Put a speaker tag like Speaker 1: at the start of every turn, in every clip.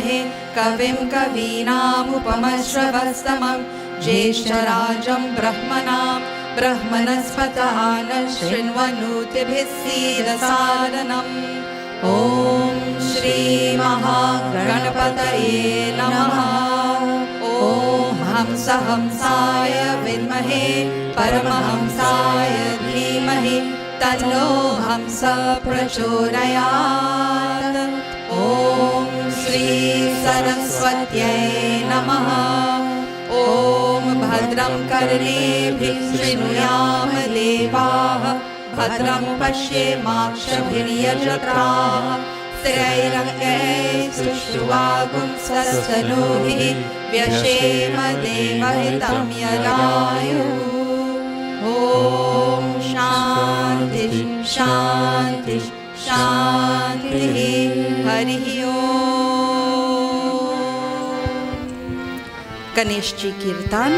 Speaker 1: धीमहि कविं कवीनामुपमश्रवस्तमं ज्येष्ठराजं ब्रह्मणस्पतः न शृण्वन्नोतिभिः सीदसादनम्। ॐ श्री महागणपतये नमः। ॐ हंसाय विद्महे परमहंसाय धीमहि तन्नो हंस प्रचोदयात्। ॐ श्री सरस्वत्यै नमः। ॐ भद्रं कर्णेभिः शृणुयाम देवाः भद्रं पश्येमाक्षभिर्यजत्राः स्थिरैरङ्गैः सुष्ठुवागुंसस्तनूभिः व्यशेम देवहितं यदायुः। ॐ शान्ति शान्ति शान्तिः। हरिः ओम्। गणेश जी कीर्तन।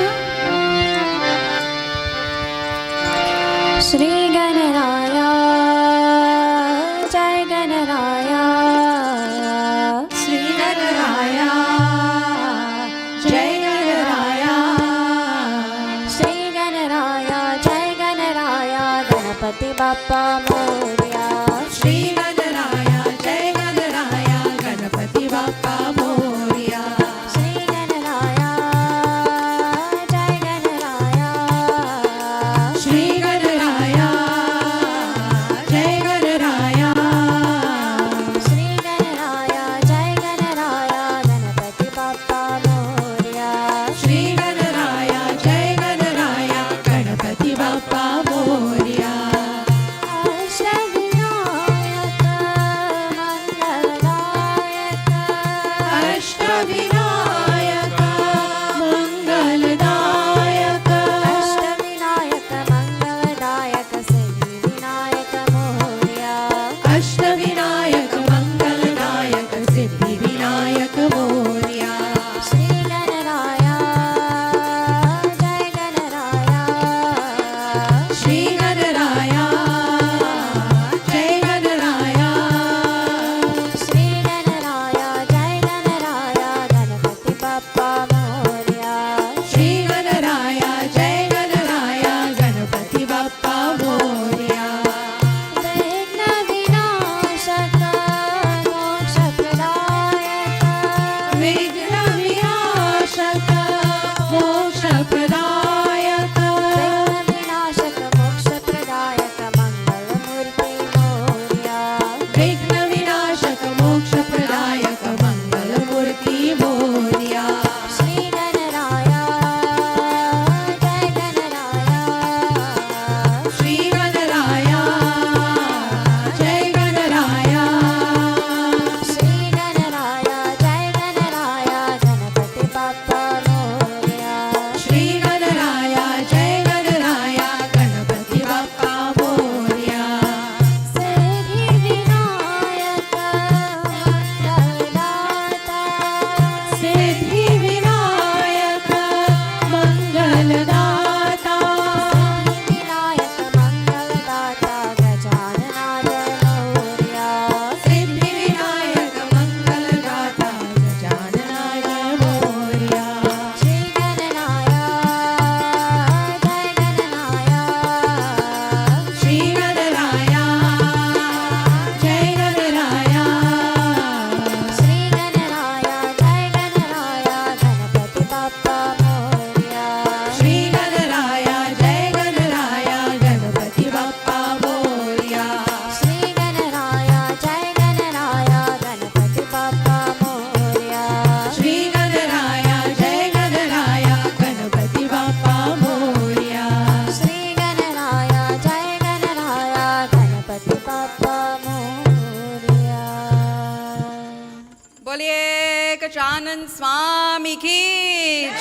Speaker 2: श्री गणराया जय गणराया,
Speaker 1: श्री गणराया जय गणराया,
Speaker 2: श्री गणराया जय गणराया गणपति बाप्पा मोरया।
Speaker 1: श्री गणराया जय गणराया गणपति बाप्पा मोरया।
Speaker 2: श्री गणराया जय गणराया,
Speaker 1: श्री गणराया जय गणराया,
Speaker 2: श्री गणराया जय गणराया गणपति बाप्पा मोरया।
Speaker 1: श्री गणराया जय गणराया गणपति बाप्पा मोरया।
Speaker 2: अष्टविनायक
Speaker 1: अष्टविनायक मंगलदायक,
Speaker 2: अष्टविनायक मंगलदायक सिद्धिविनायक मोरया।
Speaker 1: अष्टविनायक मंगलदायक सिद्धिविनायक मोरया।
Speaker 2: श्री गणराया जय गणराया,
Speaker 1: श्री गणराया जय गणराया,
Speaker 2: श्री गणराया जय गणराया गणपति बाप्पा मोरया।
Speaker 1: श्री गणराया जय गणराया गणपति बाप्पा मोरया।
Speaker 2: विघ्न विनाशक मोक्षप्रदायक,
Speaker 1: विघ्न विनाशक मोक्षप्रदायक,
Speaker 2: विघ्न विनाशक मोक्षप्रदायक मंगलमूर्ति मोरया।
Speaker 1: विघ्न विनाशक मोक्षप्रदायक मंगलमूर्ति मोरया।
Speaker 2: श्री गणराया जय गणराया,
Speaker 1: श्री गणराया जय गणराया,
Speaker 2: श्री गणराया जय गणराया गणपति बाप्पा मोरया।
Speaker 1: श्री गणराया जय गणराया गणपति बाप्पा मोरया।
Speaker 2: सिद्धिविनायक मंगलदाता,
Speaker 1: सिद्धिविनायक मंगलदाता,
Speaker 2: विनायक मंगलदाता गजाननाथ मोरया।
Speaker 1: सिद्धिविनायक मंगलदाता गजाननाय मोरया।
Speaker 2: श्री गणराया जय गणराया,
Speaker 1: श्री गणराया जय गणराया,
Speaker 2: श्री गणराया जय गणराया गणपति बाप्पा मोरया।
Speaker 1: श्री गणराया जय गणराया गणपति बाप्पा मोरया।
Speaker 2: श्री गणराया जय गणराया गणपति बाप्पा मोरया।
Speaker 1: श्री गणराया जय गणराया गणपति बाप्पा मोरया।
Speaker 2: श्री गणराया जय गणराया गणपति बाप्पा मोरया।
Speaker 1: बोलिए गजानन स्वामी की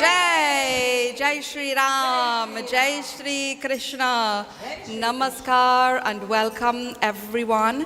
Speaker 1: जय। जय श्री राम, जय Shri Krishna. Namaskar and welcome everyone.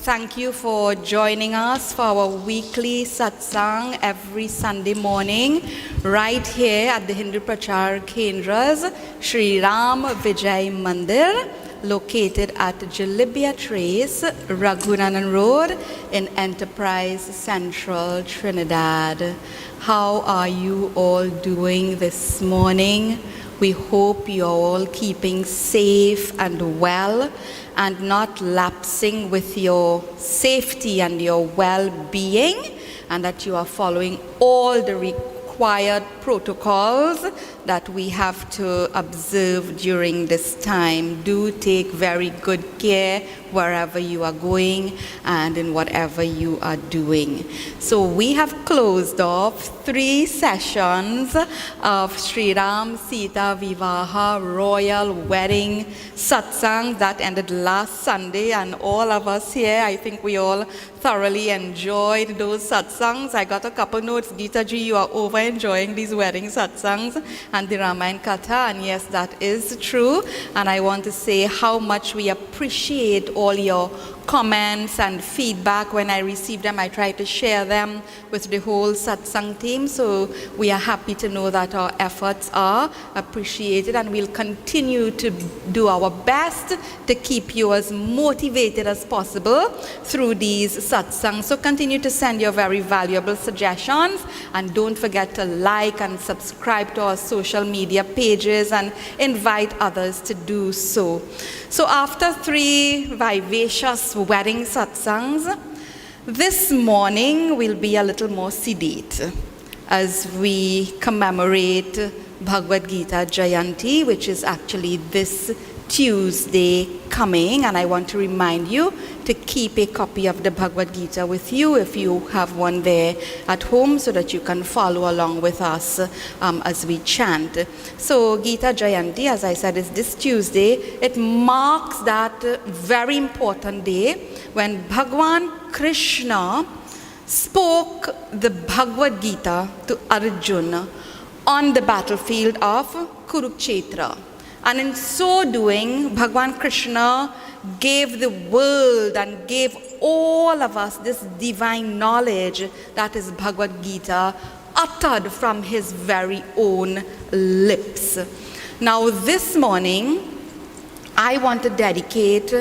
Speaker 1: Thank you for joining us for our weekly Satsang every Sunday morning right here at the Hindu Prachaar Kendras, Sri Ram Vijay Mandir. located at Jalibia Trace, Raghunanan Road in Enterprise Central, Trinidad. How are you all doing this morning? We hope you're all keeping safe and well and not lapsing with your safety and your well-being, and that you are following all the required protocols that we have to observe during this time. Do take very good care wherever you are going and in whatever you are doing. So we have closed off 3 sessions of Sri Ram Sita Vivaha Royal Wedding Satsang that ended last Sunday, and all of us here, I think we all thoroughly enjoyed those satsangs. I got a couple notes. Gita ji, you are over enjoying these wedding satsangs and the Ramayana Katha, and yes, that is true. And I want to say how much we appreciate all your comments and feedback. When I receive them, I try to share them with the whole satsang team. So we are happy to know that our efforts are appreciated, and we'll continue to do our best to keep you as motivated as possible through these satsangs. So continue to send your very valuable suggestions, and don't forget to like and subscribe to our social media pages and invite others to do so. So after 3 vivacious wedding satsangs, this morning will be a little more sedate as we commemorate Bhagavad-Gita Jayanti, which is actually this Tuesday coming, and I want to remind you to keep a copy of the Bhagavad-Gita with you if you have one there at home, so that you can follow along with us as we chant. So Gita Jayanti, as I said, is this Tuesday. It marks that very important day when Bhagwan Krishna spoke the Bhagavad-Gita to Arjuna on the battlefield of Kurukshetra. And in so doing, Bhagwan Krishna gave the world and gave all of us this divine knowledge that is Bhagavad Gita, uttered from his very own lips. Now this morning, I want to dedicate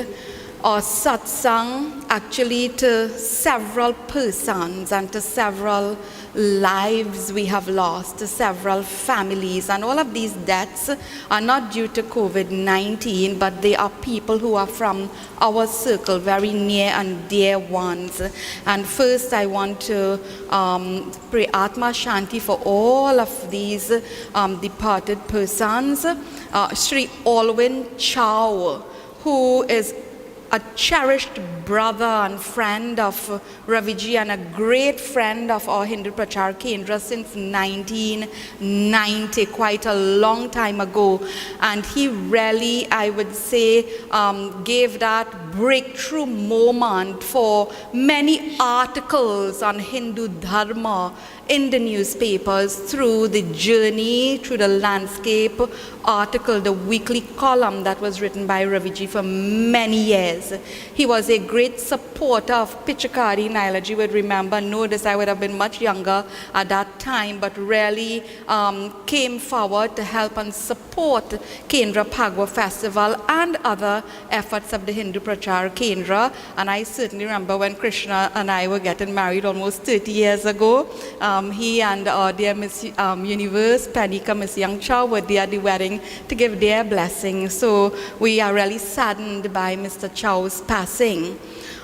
Speaker 1: our satsang actually to several persons and to several lives we have lost, to several families, and all of these deaths are not due to COVID-19, but they are people who are from our circle, very near and dear ones. And first I want to pray Atma Shanti for all of these departed persons. Sri Alwyn Chow, who is a cherished brother and friend of Raviji and a great friend of our Hindu Prachaar Kendra since 1990, quite a long time ago. And he really, I would say, gave that breakthrough moment for many articles on Hindu Dharma in the newspapers, through the journey, through the landscape article, the weekly column that was written by Raviji for many years. He was a great supporter of Pichakari. Nailaji would remember, know this, I would have been much younger at that time, but really came forward to help and support Kendra Phagwa Festival and other efforts of the Hindu Prachaar Kendra. And I certainly remember when Krishna and I were getting married almost 30 years ago. He and dear Miss Universe, Panika, Miss Young Chow, were there at the wedding to give their blessing. So we are really saddened by Mr. Chow's passing.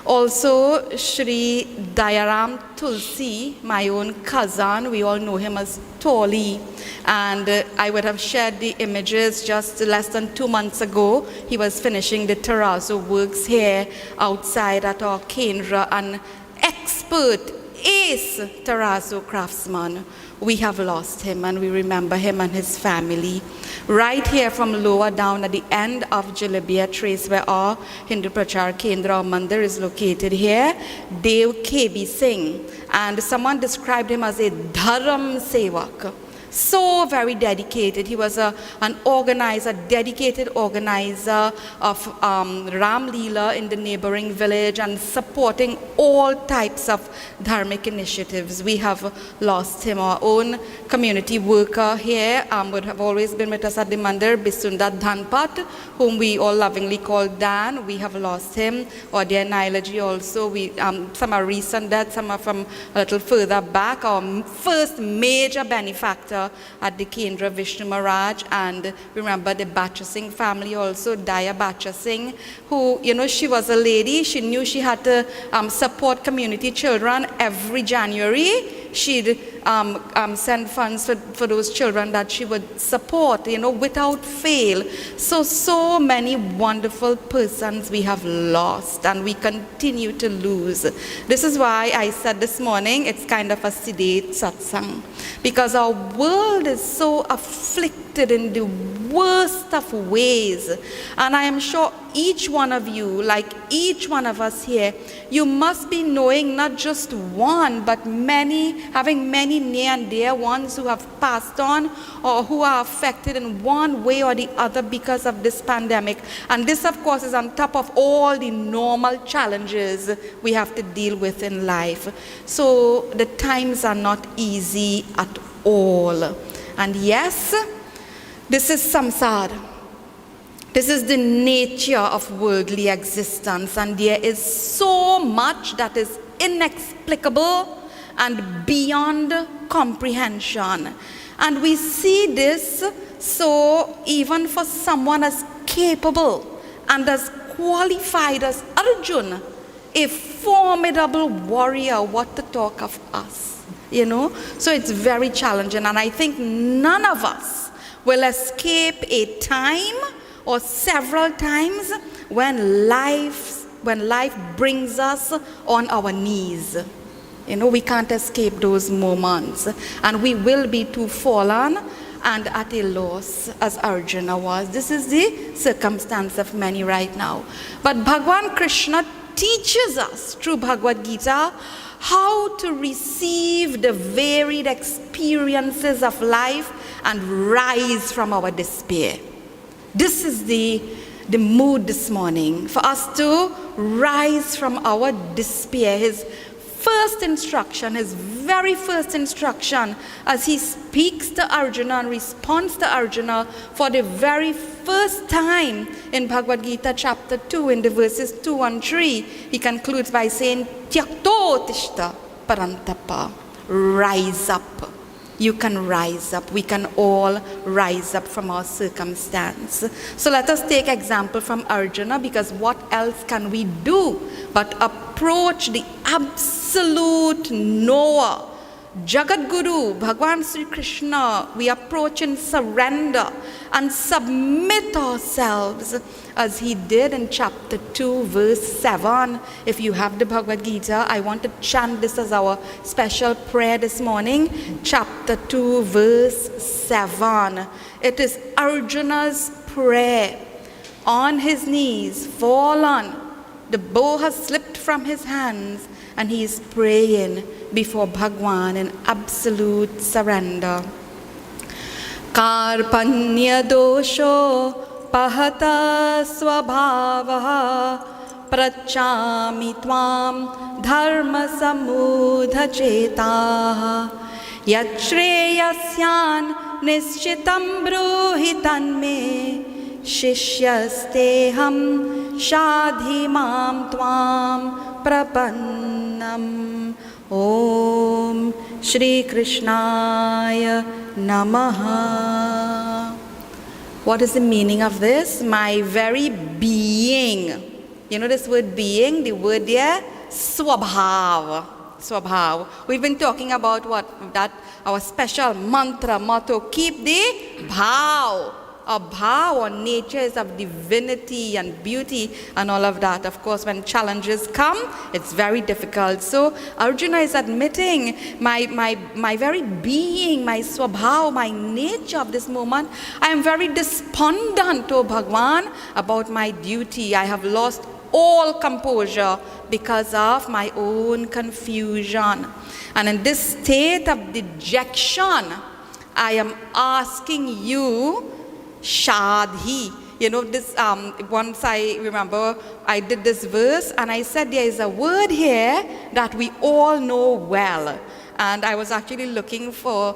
Speaker 1: Also, Shri Dayaram Tulsi, my own cousin, we all know him as Toli, and I would have shared the images just less than 2 months ago. He was finishing the terrazzo works here outside at our Kendra, an expert ace terrazzo craftsman. We have lost him, and we remember him and his family. Right here from lower down at the end of Jalibia Trace, where our Hindu Prachaar Kendra Mandir is located here, Dev K.B. Singh. And someone described him as a Dharam Sevak. So very dedicated. He was an organizer, dedicated organizer of Ram Leela in the neighboring village and supporting all types of dharmic initiatives. We have lost him. Our own community worker here would have always been with us at the mandir, Bisunda Dhanpat, whom we all lovingly call Dan. We have lost him. Or dear Nailaji also. Some are recent deaths, some are from a little further back. Our first major benefactor at the Kendra, Vishnu Maharaj, and remember the Bacha Singh family also, Daya Bacha Singh, who, she was a lady. She knew she had to support community children every January. She'd send funds for those children that she would support, without fail. So many wonderful persons we have lost, and we continue to lose. This is why I said this morning, it's kind of a sedate satsang, because our world is so afflicted in the worst of ways. And I am sure each one of you, like each one of us here, you must be knowing not just one, but many, having many near and dear ones who have passed on or who are affected in one way or the other because of this pandemic. And this, of course, is on top of all the normal challenges we have to deal with in life. So the times are not easy at all. And yes, this is samsara. This is the nature of worldly existence, and there is so much that is inexplicable and beyond comprehension. And we see this so even for someone as capable and as qualified as Arjuna, a formidable warrior, what to talk of us, So it's very challenging, and I think none of us will escape a time or several times when life brings us on our knees. We can't escape those moments, and we will be too fallen and at a loss as Arjuna was. This is the circumstance of many right now. But Bhagavan Krishna teaches us through Bhagavad-Gita how to receive the varied experiences of life and rise from our despair. This is the mood this morning, for us to rise from our despair. His very first instruction, as he speaks to Arjuna and responds to Arjuna for the very first time in Bhagavad Gita chapter 2, in the verses 2 and 3, he concludes by saying, Tyakto tishta parantapa, rise up. You can rise up. We can all rise up from our circumstance. So let us take example from Arjuna, because what else can we do but approach the absolute knower, Jagat Guru, Bhagavan Sri Krishna. We approach in surrender and submit ourselves as he did in chapter 2, verse 7. If you have the Bhagavad Gita, I want to chant this as our special prayer this morning. Chapter 2, verse 7. It is Arjuna's prayer. On his knees, fallen. The bow has slipped from his hands, and he is praying before Bhagwan in absolute surrender. Karpanya dosho pahata swabhavaha prachami tvam dharma samudha chetaha yachreyasyan nischitam bruhi tanme shishyasteham shadhimam tvam prapannam. Om Shri Krishnaya Namaha. What is the meaning of this? My very being. This word being, the word there, swabhav. Swabhav. We've been talking about our special mantra, motto, keep the bhav. Our bhav or nature is of divinity and beauty and all of that. Of course, when challenges come, it's very difficult. So Arjuna is admitting my very being, my swabhav, my nature of this moment. I am very despondent, O Bhagwan, about my duty. I have lost all composure because of my own confusion. And in this state of dejection I am asking you, Shadhi. You know, this, once I remember I did this verse and I said there is a word here that we all know well. And I was actually looking for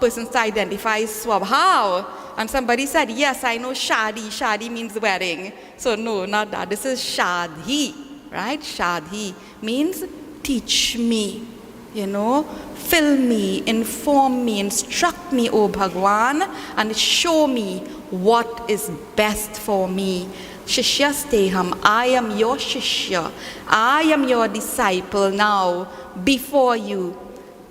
Speaker 1: persons to identify Swabhav. And somebody said, yes, I know Shadi. Shadi means wedding. So no, not that. This is Shadhi, right? Shadhi means teach me, you know, fill me, inform me, instruct me, O Bhagwan, and show me what is best for me. Shishya Steham, I am your Shishya. I am your disciple now before you.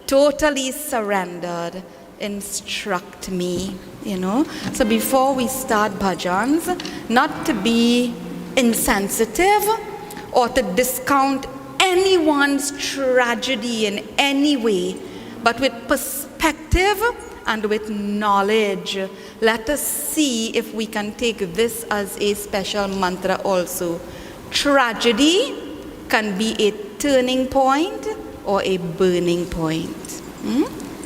Speaker 1: Totally surrendered. Instruct me, you know. So before we start bhajans, not to be insensitive or to discount anyone's tragedy in any way, but with perspective and with knowledge. Let us see if we can take this as a special mantra also. Tragedy can be a turning point or a burning point.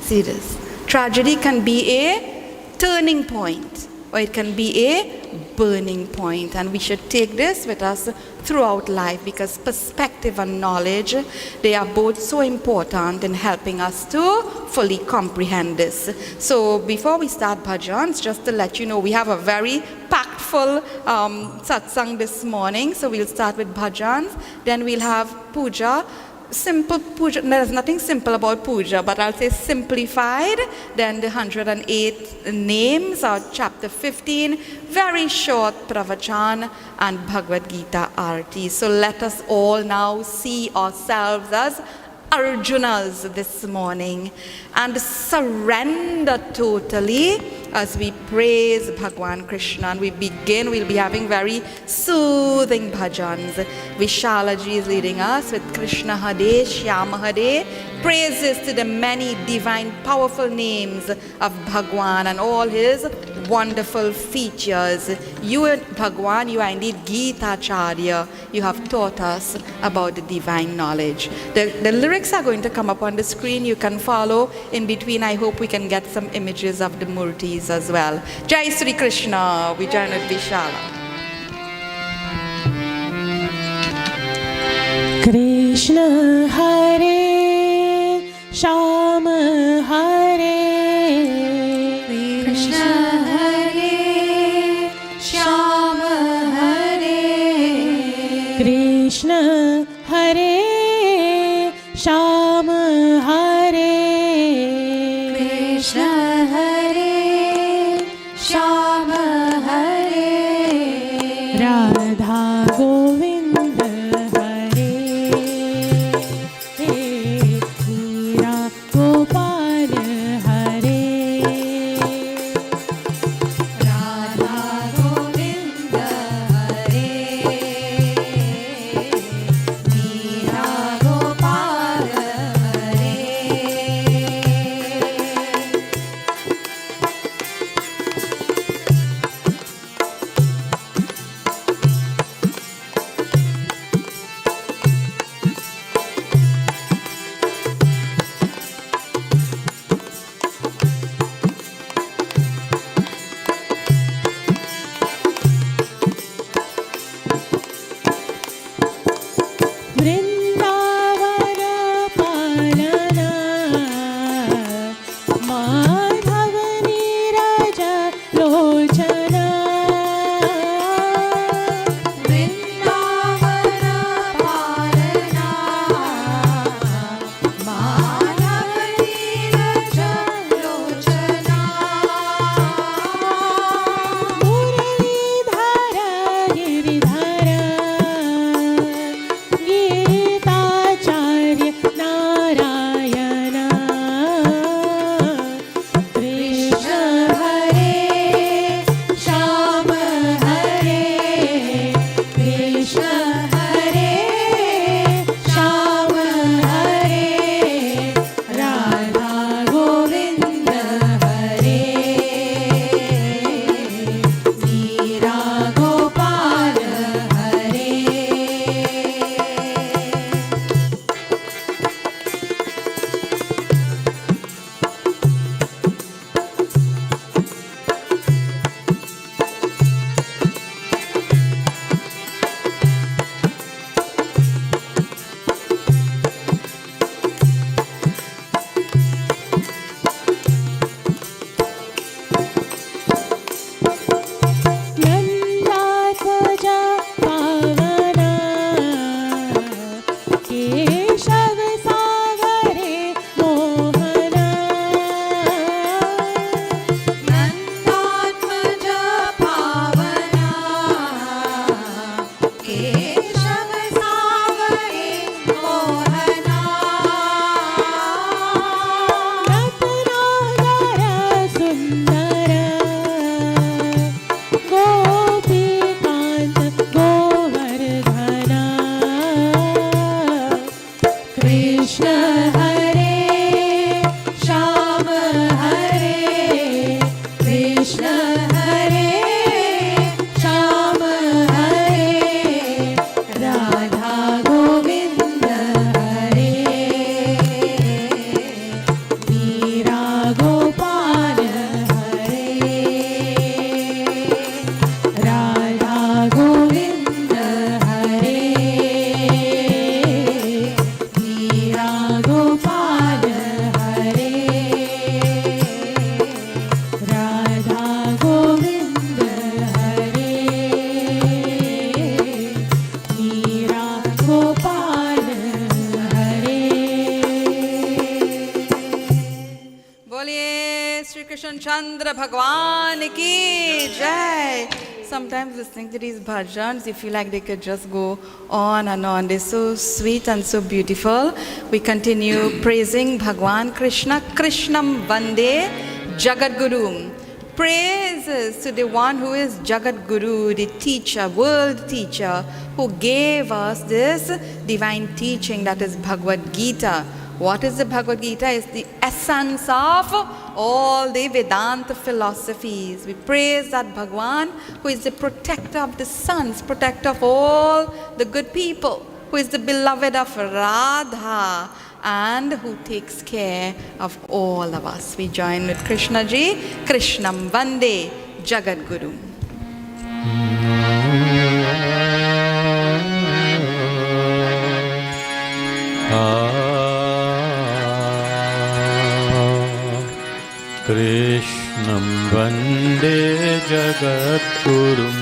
Speaker 1: See this. Tragedy can be a turning point or it can be a burning point, and we should take this with us throughout life because perspective and knowledge, they are both so important in helping us to fully comprehend this. So before we start bhajans, just to let you know, we have a very packed full satsang this morning. So we'll start with bhajans, then we'll have puja. Simple puja, there's nothing simple about puja, but I'll say simplified, then the 108 names or chapter 15, very short pravachan and Bhagavad-Gita arti. So let us all now see ourselves as Arjunas this morning and surrender totally as we praise Bhagwan Krishna. And we'll be having very soothing bhajans. Vishalaji is leading us with Krishna Hade, Shyama Hade, praises to the many divine powerful names of Bhagwan and all his wonderful features. You, Bhagwan, you are indeed Gita Charya. You have taught us about the divine knowledge. The lyrics are going to come up on the screen. You can follow in between. I hope we can get some images of the Murtis as well. Jai Sri Krishna. We join with Vishala.
Speaker 3: Krishna Hare, Shama Hare,
Speaker 2: Krishna Hare, Shama Hare,
Speaker 3: Krishna Hare, Shama Hare,
Speaker 2: Krishna Hare, Shama Hare,
Speaker 3: Radha Govinda Hare, Meera Gopal Hare,
Speaker 2: Radha Govinda Hare, Meera Gopal Hare.
Speaker 3: Vrindavana Palana, Madhavani Raja Lochana,
Speaker 2: Vrindavana Palana, Madhavani Raja Lochana,
Speaker 3: Muralidhara Giridhara, Gita Charya Narayana,
Speaker 1: Shri Krishna Chandra Bhagwan ki Jai. Sometimes listening to these bhajans, you feel like they could just go on and on. They're so sweet and so beautiful. We continue praising Bhagwan Krishna. Krishnam Vande Jagat Guru. Praises to the one who is Jagat Guru, the teacher, world teacher, who gave us this divine teaching that is Bhagavad-Gita. What is the Bhagavad-Gita? It's the essence of all the Vedanta philosophies. We praise that Bhagwan, who is the protector of the sons, protector of all the good people, who is the beloved of Radha, and who takes care of all of us. We join with Krishna Ji. Krishnam Vande Jagat Guru.
Speaker 4: Krishnam Vande Jagadgurum.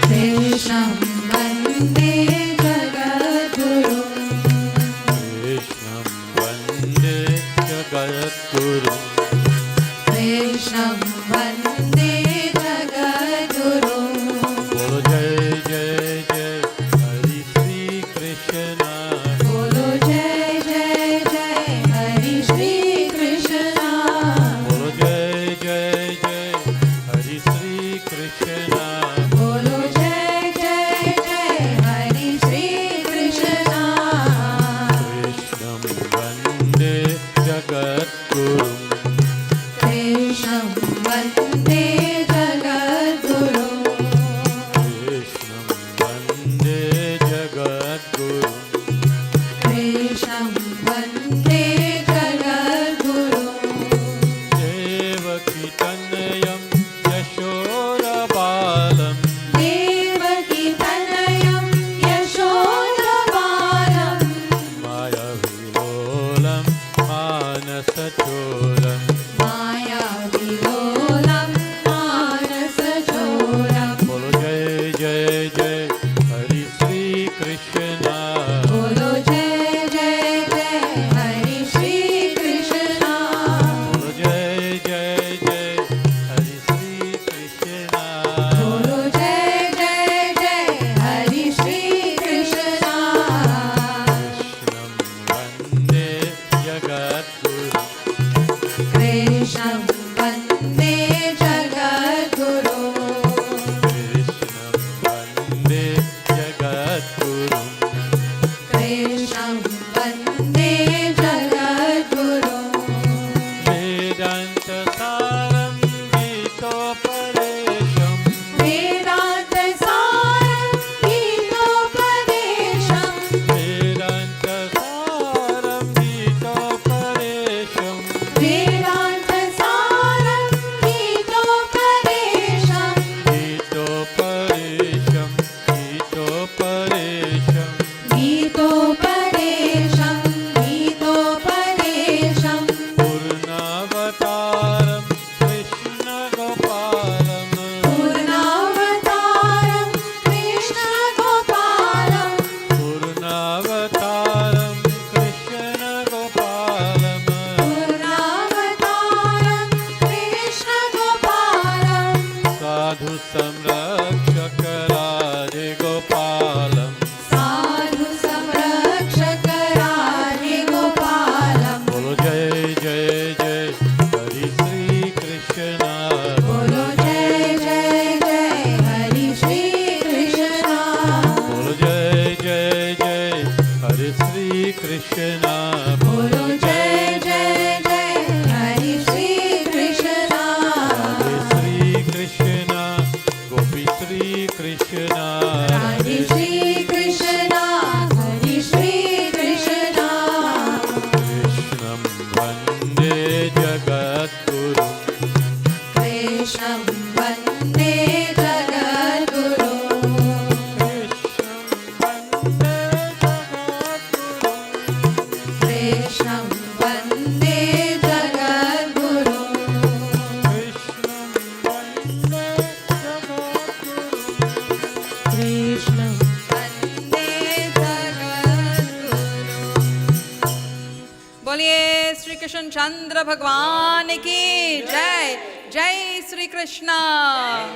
Speaker 2: Krishnam Vande Jagadgurum.
Speaker 4: Krishnam Vande Jagadgurum.
Speaker 2: Krishnam Vande Jagadgurum.
Speaker 4: Bolo Jai Jai Jai Hari Sri Krishna.
Speaker 2: Bolo Jai Jai Jai Hari Sri Krishna.
Speaker 4: Bolo Jai Jai Jai Hari Sri Krishna.
Speaker 2: Bolo Jai Jai Jai Hari Sri Krishna.
Speaker 4: Krishnam Vande Jagadgurum.
Speaker 2: Krishnam Vande Jagadgurum.
Speaker 4: Krishnam Vande Jagadgurum.
Speaker 2: Krishnam Vande Jagadgurum.
Speaker 4: Devaki Tanayam Yashodabalam.
Speaker 2: Devaki Tanayam Yashodabalam.
Speaker 4: Maya Vilolam Manasacholam.
Speaker 2: Maya Vilolam Manasachoram.
Speaker 4: Bolo Jai Jai Jai Hari Sri Krishna.
Speaker 2: Bolo Jai Jai Jai Hari Sri Krishna.
Speaker 4: Bolo Jai Jai Jai Hari Sri Krishna.
Speaker 2: Bolo Jai Jai Jai Hari Sri Krishna.
Speaker 4: Krishnam Vande Jagadguru.
Speaker 2: Krishnam Vande Jagadguru.
Speaker 4: Krishnam Vande Jagadguru.
Speaker 2: Krishnam Vande Jagadguru.
Speaker 4: Vedanta Saram Gitoparesham.
Speaker 2: Vedanta Saram Gitopadesham.
Speaker 4: Vedanta Saram Gitoparesham.
Speaker 2: Vedanta Saram Gitopadesham.
Speaker 4: Gitoparesham. Gitoparesham.
Speaker 2: Gitopadesham. Gitopadesham.
Speaker 4: Purnavataram Krishna Gopalam.
Speaker 2: Purnavataram Krishna Gopalam.
Speaker 4: Purnavataram Krishna Gopalam.
Speaker 2: Purnavataram Krishna Gopalam.
Speaker 4: Sadhu Samrakshaka Radhe Gopalam.
Speaker 2: Sadhu Samrakshaka Radhe Gopalam.
Speaker 4: Bolo Jai Jai Jai Hari Sri Krishna.
Speaker 2: Bolo Jai Jai Jai Hari Sri Krishna.
Speaker 4: Bolo Jai Jai Jai Hari Sri Krishna.
Speaker 2: Bolo Jai Jai Jai Hari Sri Krishna.
Speaker 4: Radhe Sri Krishna. Gopi Sri Krishna.
Speaker 2: Radhe Sri Krishna. Hari Sri Krishna.
Speaker 4: Krishnam Vande Jagat
Speaker 1: Ramchandra Bhagwan ki Jai. Jai Shri Krishna.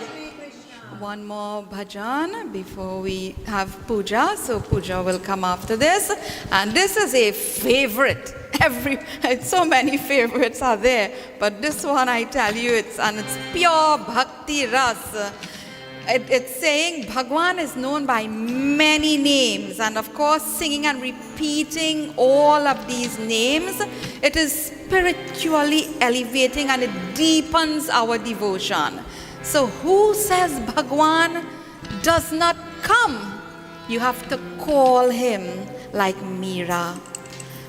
Speaker 1: One more bhajan before we have puja. So puja will come after this. And this is a favorite. So many favorites are there. But this one I tell you, it's pure bhakti ras. It's saying Bhagwan is known by many names, and of course singing and repeating all of these names, it is spiritually elevating and it deepens our devotion. So who says Bhagwan does not come? You have to call him like Meera.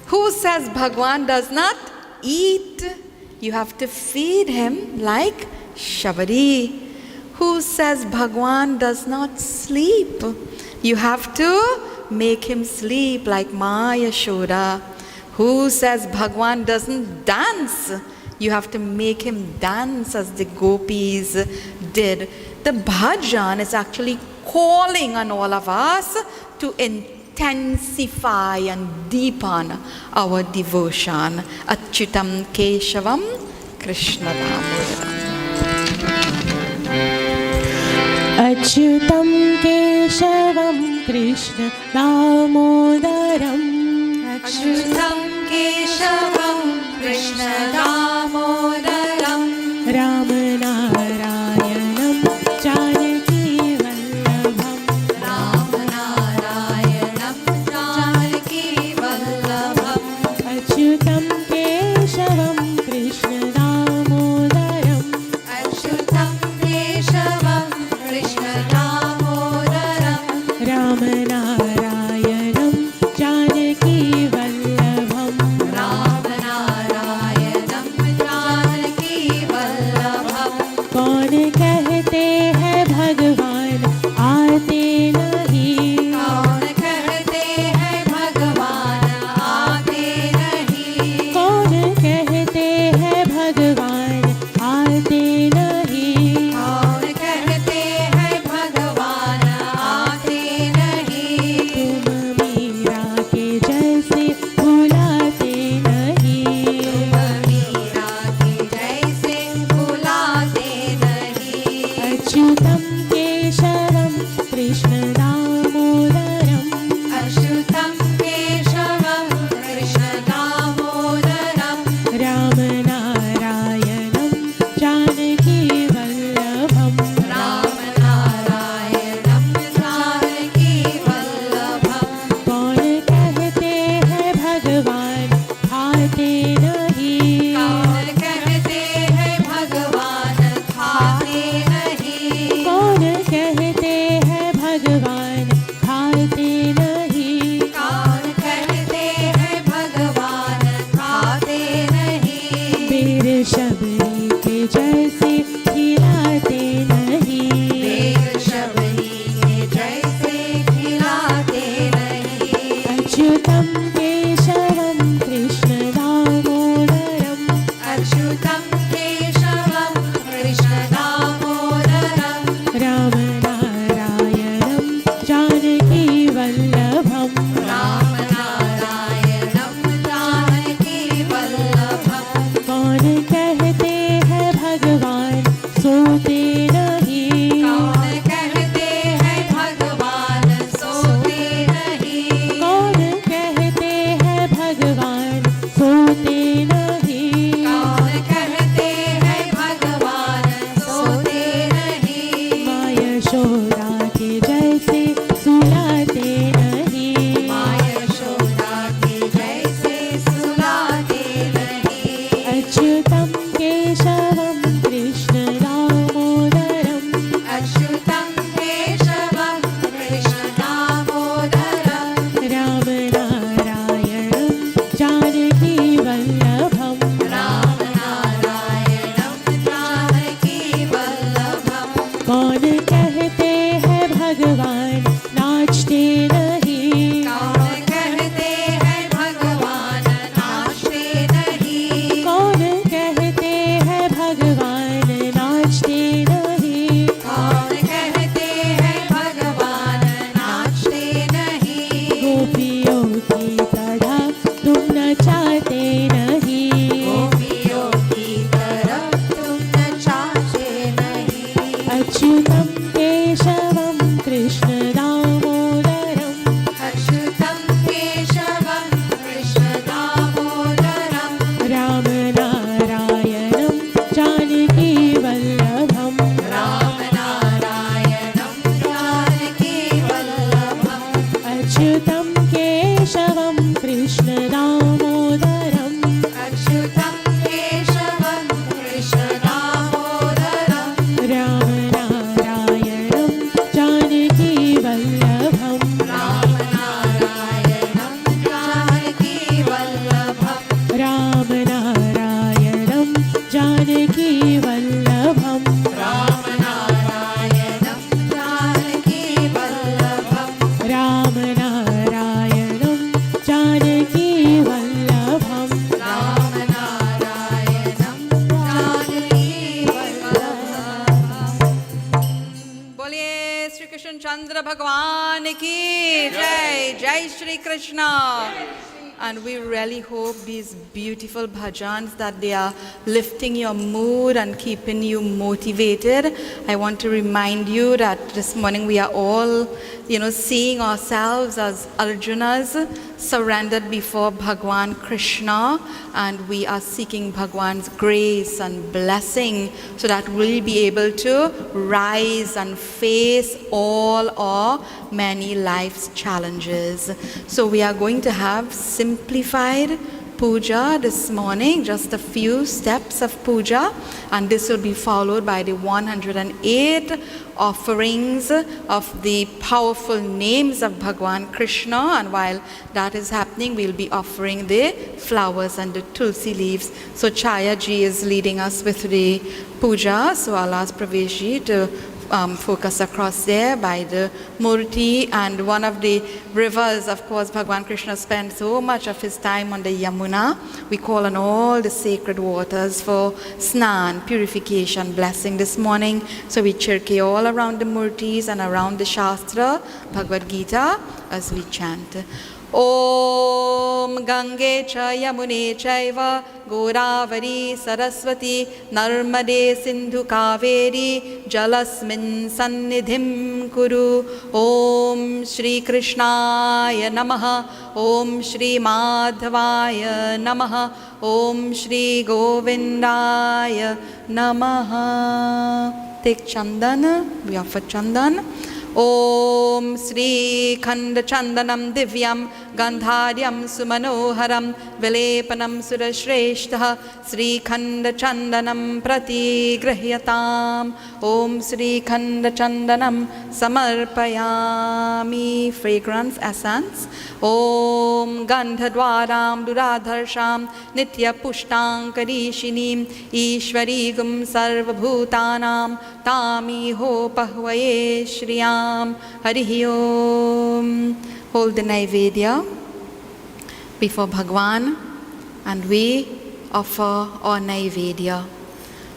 Speaker 1: Who says Bhagwan does not eat? You have to feed him like Shabari. Who says Bhagwan does not sleep? You have to make him sleep like Ma Yashoda. Who says Bhagwan doesn't dance? You have to make him dance as the gopis did. The bhajan is actually calling on all of us to intensify and deepen our devotion. Achyutam Keshavam Krishna Damodaram.
Speaker 3: अच्युतं केशवं कृष्ण दामोदरम्
Speaker 2: अच्युतं केशवं कृष्ण दामोदरं
Speaker 3: रामनारायणं जानकी वल्लभं
Speaker 2: रामनारायणं जानकी वल्लभम्
Speaker 3: अच्युतं केशवं कृष्ण दामोदरम्
Speaker 2: अच्युतं केशवं कृष्ण दामोदरं
Speaker 3: रामनारायणं जानकी वल्लभं
Speaker 2: रामनारायणं जानकी वल्लभम्
Speaker 3: कौन कहते हैं भगवान आते नहीं
Speaker 2: कौन कहते हैं भगवान आते नहीं
Speaker 3: कौन कहते हैं भगवान आते नहीं
Speaker 2: कौन कहते हैं भगवान आते नहीं
Speaker 3: तुम मीरा के जैसे भुलाते नहीं
Speaker 2: मीरा की जैसे भुलाते नहीं
Speaker 3: अच्युतं केशवं कृष्ण दामोदरम्
Speaker 2: अच्युतं केशवं कृष्ण दामोदरं
Speaker 3: रामनारायणं जानकी वल्लभम्
Speaker 2: रामनारायणं जानकी वल्लभम्
Speaker 3: कौन कहते हैं भगवान खाते नहीं
Speaker 2: कौन कहते हैं भगवान खाते नहीं
Speaker 3: कौन कहते हैं भगवान खाते नहीं
Speaker 2: कौन कहते हैं भगवान खाते नहीं
Speaker 3: बेर शबरी के जैसे खिलाते नहीं
Speaker 2: बेर शबरी के जैसे खिलाते नहीं
Speaker 3: अच्युतं केशवं कृष्ण दामोदरम्
Speaker 2: अच्युतं केशवं कृष्ण दामोदरं
Speaker 3: रामनारायणं जानकी वल्लभम्
Speaker 2: रामनारायणं जानकी वल्लभम्
Speaker 3: कौन कहते हैं भगवान जानकी वल्लभम्
Speaker 2: राम नारायणं जानकी वल्लभम्
Speaker 3: राम नारायणं जानकी वल्लभम्
Speaker 2: राम नारायणं जानकी वल्लभम्
Speaker 1: बोलिए श्री कृष्ण चंद्र भगवान की जय जय Shri Krishna And we really hope these beautiful bhajans that they are lifting your mood and keeping you motivated. I want to remind you that this morning we are all, seeing ourselves as Arjunas surrendered before Bhagwan Krishna, and we are seeking Bhagwan's grace and blessing so that we'll be able to rise and face all our many life's challenges. So we are going to have simplified puja this morning, just a few steps of puja, and this will be followed by the 108 offerings of the powerful names of Bhagwan Krishna. And while that is happening, we'll be offering the flowers and the tulsi leaves. So Chaya ji is leading us with the puja, so I'll ask Pravesh ji to focus across there by the Murti, and one of the rivers. Of course, Bhagwan Krishna spent so much of his time on the Yamuna. We call on all the sacred waters for snan, purification, blessing this morning. So we chirke all around the Murtis and around the Shastra, Bhagavad-Gita, as we chant. Om Gange cha Yamune chaiva Godavari Saraswati Narmade Sindhu Kaveri Jalasmin Sannidhim Kuru. Om Shri Krishnaya Namaha. Om Shri Madhavaya Namaha. Om Shri Govindaya Namaha. Take Chandan, we offer Chandan. Om Sri Khanda Chandanam Divyam Gandharyam Sumanoharam Vilepanam Surashreshtaha Sri Khanda Chandanam Prati Grihyatam. Om Sri Khanda Chandanam Samarpayami. Fragrance, essence. Om Gandhadwaram Duradharsham Nitya Pushtang Karishinim Ishwari Gum Sarvabhutanam Tami Ho Pahvaye Shriyam. Harihi Om. Hold the Naivedya before Bhagwan, and we offer our Naivedya.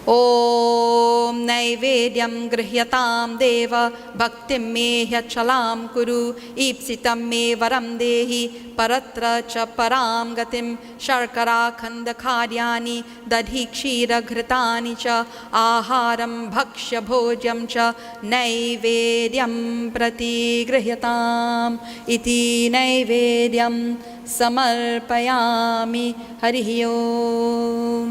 Speaker 1: Om Naivedyam Grihyatam Deva Bhaktim Me Hyachalam Kuru Ipsitam Me Varam Dehi Paratra Cha Param Gatim Sharkara Khanda Khadyani Dadhi Kshira Ghritani Cha Aharam Bhakshya Bhojyam Cha Naivedyam Prati Grihyatam Iti Naivedyam Samarpayami. Harihi Om.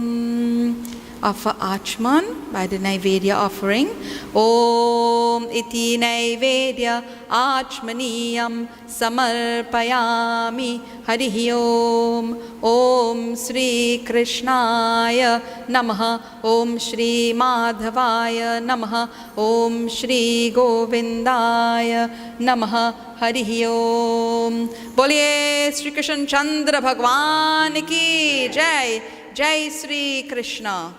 Speaker 1: Offer Achman by the Naivedya offering. Om iti Naivedya Achmaniyam Samarpayami. Harihi Om. Om Sri Krishnaya Namaha. Om Shri Madhavaya Namaha. Om Shri Govindaya Namaha. Harihi Om. Boliye Shri Krishna Chandra Bhagwan ki Jai. Jai Shri Krishna.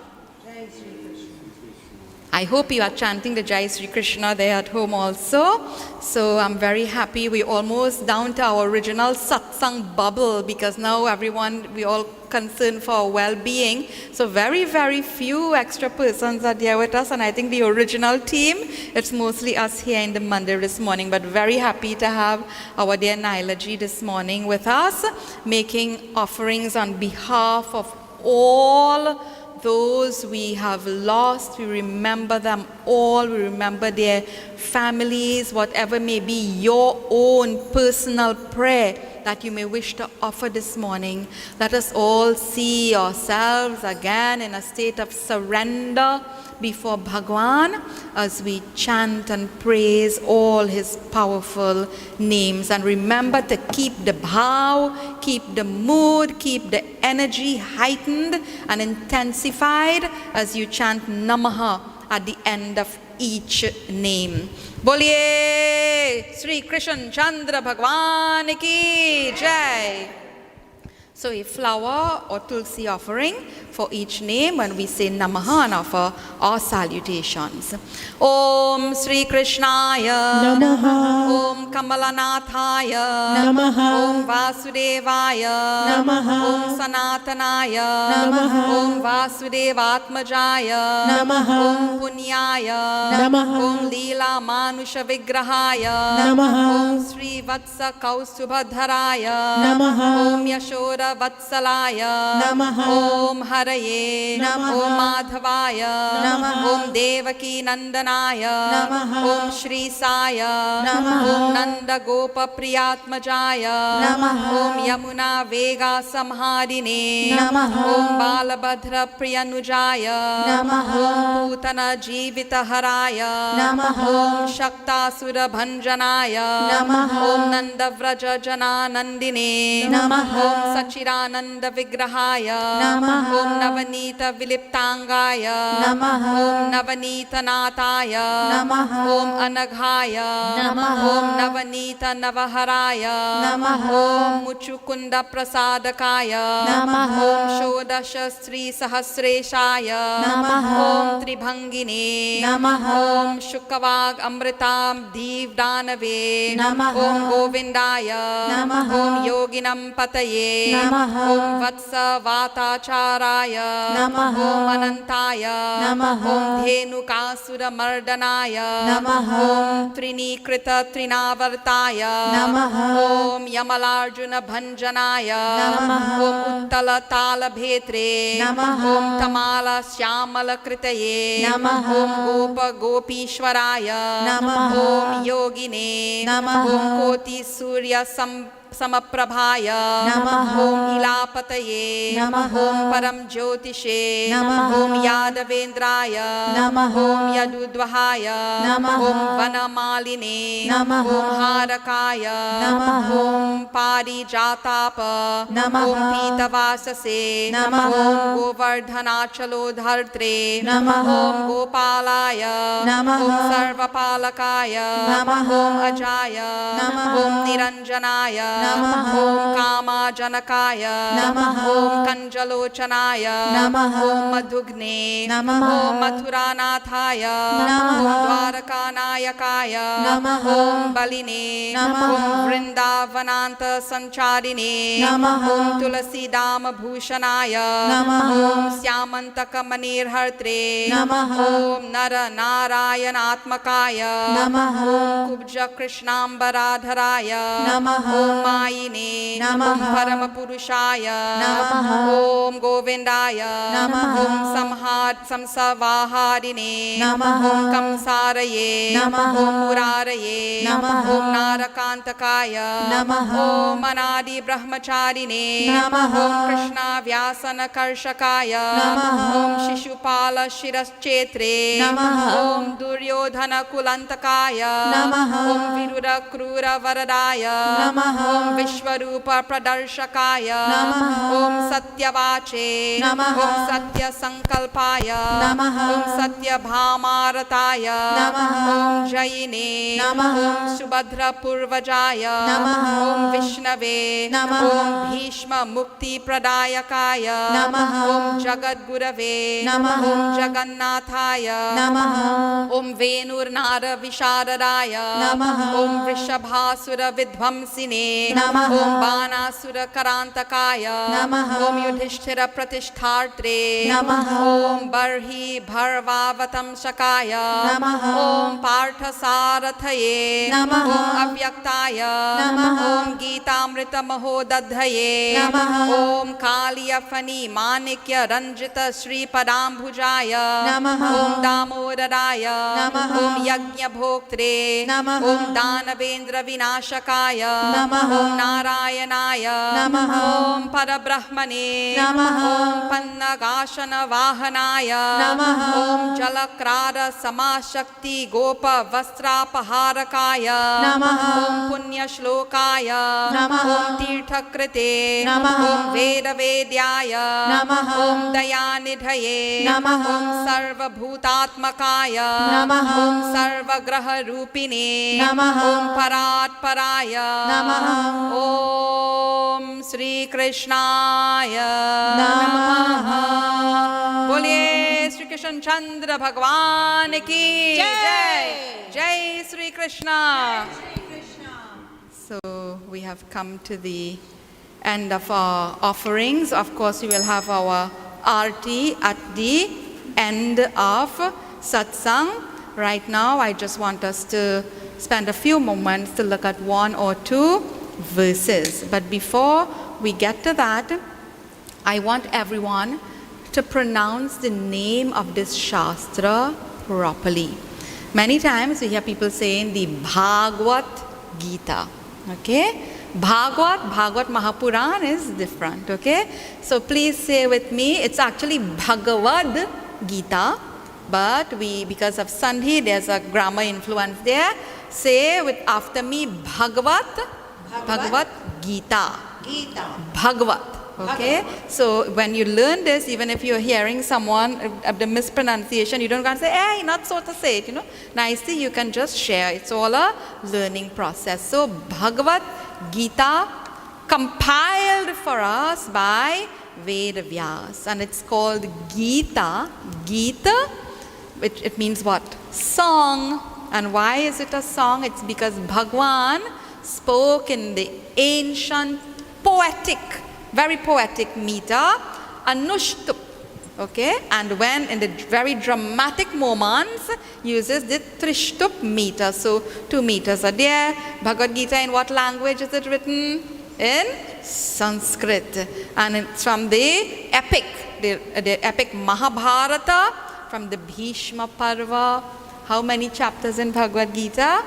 Speaker 1: I hope you are chanting the Jai Shri Krishna there at home also. So I'm very happy we're almost down to our original Satsang bubble, because now we all concerned for our well-being. So very, very few extra persons are there with us, and I think the original team, it's mostly us here in the mandir this morning, but very happy to have our dear Naila ji this morning with us, making offerings on behalf of all those we have lost. We remember them all. We remember their families, whatever may be your own personal prayer that you may wish to offer this morning. Let us all see ourselves again in a state of surrender before Bhagwan as we chant and praise all his powerful names. And remember to keep the bhav, keep the mood, keep the energy heightened and intensified as you chant Namaha at the end of each name. Boliye Sri Krishna Chandra Bhagwan ki Jai. So a flower or tulsi offering for each name when we say Namaha and offer our salutations. Om Sri Krishnaya
Speaker 3: Namaha.
Speaker 1: Om Kamalanathaya
Speaker 3: Namaha.
Speaker 1: Om Vasudevaya
Speaker 3: Namaha.
Speaker 1: Om Sanatanaya
Speaker 3: Namaha.
Speaker 1: Om Vasudevatmajaya
Speaker 3: Namaha.
Speaker 1: Om Punyaya
Speaker 3: Namaha.
Speaker 1: Om Leela Manusha Vigrahaya
Speaker 3: Namaha.
Speaker 1: Om Sri Vatsa Kaustubhadharaya
Speaker 3: Namaha.
Speaker 1: Om Yashoda Vatsalaya
Speaker 3: Namaha.
Speaker 1: Om Haraye
Speaker 3: Namaha.
Speaker 1: Om Madhavaya
Speaker 3: Namaha.
Speaker 1: Om Devaki Nandanaya
Speaker 3: Namaha.
Speaker 1: Om Shri Saya
Speaker 3: Namaha.
Speaker 1: Om Nanda Gopa Priyatmajaya
Speaker 3: Namaha.
Speaker 1: Om Yamuna Vega Samharine
Speaker 3: Namaha.
Speaker 1: Om Balabhadra Priyanujaya
Speaker 3: Namaha.
Speaker 1: Om Putana Jivita Haraya
Speaker 3: Namaha.
Speaker 1: Om Shaktasura Bhanjanaya
Speaker 3: Namaha.
Speaker 1: Om Nanda Vraja Jana Nandine
Speaker 3: Namaha.
Speaker 1: Om Sachirananda Vigrahaya
Speaker 3: Namaha.
Speaker 1: Om Navanita Viliptangaya
Speaker 3: Namaha.
Speaker 1: Om Navanita Nataya
Speaker 3: Namaha.
Speaker 1: Om Anaghaya
Speaker 3: Namaha.
Speaker 1: Om Navanita Navaharaya
Speaker 3: Namaha.
Speaker 1: Om Muchukunda Prasadakaya
Speaker 3: Namaha.
Speaker 1: Om Shodasha Sri Sahasreshaya
Speaker 3: Namaha.
Speaker 1: Om Tribhangine
Speaker 3: Namaha.
Speaker 1: Om Shukavag Amritam Div Danave
Speaker 3: Namaha.
Speaker 1: Om Govindaya
Speaker 3: Namaha.
Speaker 1: Om Yoginam Pataye
Speaker 3: Namaha.
Speaker 1: Om Vatsa Vatacharaya
Speaker 3: Namaha.
Speaker 1: Om Anantaya
Speaker 3: Namaha.
Speaker 1: Om Dhenukasura Mardanaya
Speaker 3: Namaha.
Speaker 1: Om Trinikrita Trinavartaya
Speaker 3: Namaha.
Speaker 1: Om Yamalarjuna Bhanjanaya
Speaker 3: Namaha.
Speaker 1: Om Uttala Tala Bhetre
Speaker 3: Namaha.
Speaker 1: Om Tamala Shyamala Kritaye
Speaker 3: Namaha.
Speaker 1: Om Gopa Gopishwaraya
Speaker 3: Namaha.
Speaker 1: Om Yogine
Speaker 3: Namaha.
Speaker 1: Om Koti Surya Samaprabhaya
Speaker 3: Namaha.
Speaker 1: Om Ilapataye
Speaker 3: Namaha.
Speaker 1: Om Param Jyotishe
Speaker 3: Namaha.
Speaker 1: Om Yadavendraya
Speaker 3: Namaha.
Speaker 1: Om Yadudvahaya
Speaker 3: Namaha.
Speaker 1: Om Vanamaline
Speaker 3: Namaha.
Speaker 1: Om Harakaya
Speaker 3: Namaha.
Speaker 1: Om Parijatapa
Speaker 3: Namaha.
Speaker 1: Om Pitavasase
Speaker 3: Namaha.
Speaker 1: Om Govardhanachalodhartre
Speaker 3: Namaha.
Speaker 1: Om Gopalaya
Speaker 3: Namaha.
Speaker 1: Om Sarvapalakaya
Speaker 3: Namaha.
Speaker 1: Om Ajaya
Speaker 3: Namaha.
Speaker 1: Om Niranjanaya
Speaker 3: Namaha.
Speaker 1: Om Kama Janakaya
Speaker 3: Namaha.
Speaker 1: Om Kanjalochanaya
Speaker 3: Namaha.
Speaker 1: Om Madhugne
Speaker 3: Namaha.
Speaker 1: Om Mathuranathaya
Speaker 3: Namaha.
Speaker 1: Om Dwarakanayakaya
Speaker 3: Namaha.
Speaker 1: Om Baline
Speaker 3: Namaha.
Speaker 1: Om Vrindavananta Sancharine
Speaker 3: Namaha.
Speaker 1: Om Tulasi Dama Bhushanaya
Speaker 3: Namaha.
Speaker 1: Om Syamantaka Manirhartre
Speaker 3: Namaha.
Speaker 1: Om Nara Narayanatmakaya
Speaker 3: Namaha.
Speaker 1: Om Kubja Krishnambaradharaya
Speaker 3: Namaha.
Speaker 1: Om Mayine
Speaker 3: Namaha.
Speaker 1: Om Paramapurushaya
Speaker 3: Namaha.
Speaker 1: Om Govindaya
Speaker 3: Namaha.
Speaker 1: Om Samsavaharine
Speaker 3: Namaha.
Speaker 1: Om Kamsaraye
Speaker 3: Namaha.
Speaker 1: Om Muraraye
Speaker 3: Namaha.
Speaker 1: Om Narakantakaya
Speaker 3: Namaha.
Speaker 1: Om Anadi Brahmacharine
Speaker 3: Namaha.
Speaker 1: Om Krishna Vyasana Karshakaya
Speaker 3: Namaha.
Speaker 1: Om Shishupala Shiraschetre
Speaker 3: Namaha.
Speaker 1: Om Duryodhana Kulantakaya
Speaker 3: Namaha.
Speaker 1: Om Virura Krura Varadaya
Speaker 3: Namaha.
Speaker 1: Om Vishwarupa Pradarshakaya
Speaker 3: Namaha.
Speaker 1: Om Satyavache
Speaker 3: Namaha.
Speaker 1: Om Satya Sankalpaya
Speaker 3: Namaha.
Speaker 1: Om Satya Bhamarataya
Speaker 3: Namaha.
Speaker 1: Om Jaine
Speaker 3: Namaha.
Speaker 1: Om Subhadra Purvajaya
Speaker 3: Namaha.
Speaker 1: Om Vishnave
Speaker 3: Namaha.
Speaker 1: Om Bhishma Mukti Pradayakaya
Speaker 3: Namaha.
Speaker 1: Om Jagat Gurave
Speaker 3: Namaha.
Speaker 1: Om Jagannathaya
Speaker 3: Namaha.
Speaker 1: Om Venurnara Visharadaya
Speaker 3: Namaha.
Speaker 1: Om Vrishabhasura Vidvamsine
Speaker 3: Namaha.
Speaker 1: Om Banasura Karantakaya
Speaker 3: Namaha.
Speaker 1: Om Yudhishthira Pratishthartre
Speaker 3: Namaha.
Speaker 1: Om Barhi Bharvavatam Shakaya
Speaker 3: Namaha.
Speaker 1: Om Parthasarathye
Speaker 3: Namaha.
Speaker 1: Om Avyaktaya
Speaker 3: Namaha.
Speaker 1: Om Geetamrita Mahodadhaye
Speaker 3: Namaha.
Speaker 1: Om Kaliyafani Manikya Ranjita Shri Padambhujaya
Speaker 3: Namaha.
Speaker 1: Om Damodaraya
Speaker 3: Namaha.
Speaker 1: Om Yajna Bhoktre
Speaker 3: Namaha.
Speaker 1: Om Danavendra Vinashakaya
Speaker 3: Namaha.
Speaker 1: Om Narayanaya
Speaker 3: Namaha.
Speaker 1: Om Parabrahmane
Speaker 3: Namaha.
Speaker 1: Om Pannagashana Vahanaya
Speaker 3: Namaha.
Speaker 1: Om Jalakrada Samashakti Gopa Vastrapaharakaya
Speaker 3: Namaha.
Speaker 1: Om Punya Shlokaya
Speaker 3: Namaha.
Speaker 1: Om Tirthakrite
Speaker 3: Namaha.
Speaker 1: Om Veda Vedyaya
Speaker 3: Namaha.
Speaker 1: Om Dayanidhaye
Speaker 3: Namaha. नमः
Speaker 1: Om Sarva Bhutatmakaya
Speaker 3: नमः
Speaker 1: Om Sarva Graha Rupine
Speaker 3: नमः
Speaker 1: Om Parat Paraya
Speaker 3: नमः
Speaker 1: Om Sri Krishnaya
Speaker 3: नमः
Speaker 1: बोलिए श्री कृष्ण चंद्र भगवान की जय जय Shri Krishna So we have come to the end of our offerings. Of course, we will have our arti at the end of Satsang. Right now, I just want us to spend a few moments to look at one or two verses. But before we get to that, I want everyone to pronounce the name of this Shastra properly. Many times we hear people saying the Bhagavad-Gita. Okay? Bhagavad Mahapuran is different. Okay? So please say with me, it's actually Bhagavad-Gita. But because of Sandhi, there's a grammar influence there. Say with after me, Bhagavad-Gita. Bhagavad. Okay? So when you learn this, even if you're hearing someone the mispronunciation, you don't go and say, hey, not so to say it, Nicely, you can just share. It's all a learning process. So Bhagavad-Gita, compiled for us by Vedavyas. And it's called Gita. Gita, which it means what? Song. And why is it a song? It's because Bhagwan spoke in the ancient poetic, very poetic meter, Anushtup. Okay? And when in the very dramatic moments, uses the Trishtup meter. So 2 meters are there. Bhagavad Gita, in what language is it written? In Sanskrit. And it's from the epic, the epic Mahabharata, from the Bhishma Parva. How many chapters in Bhagavad Gita?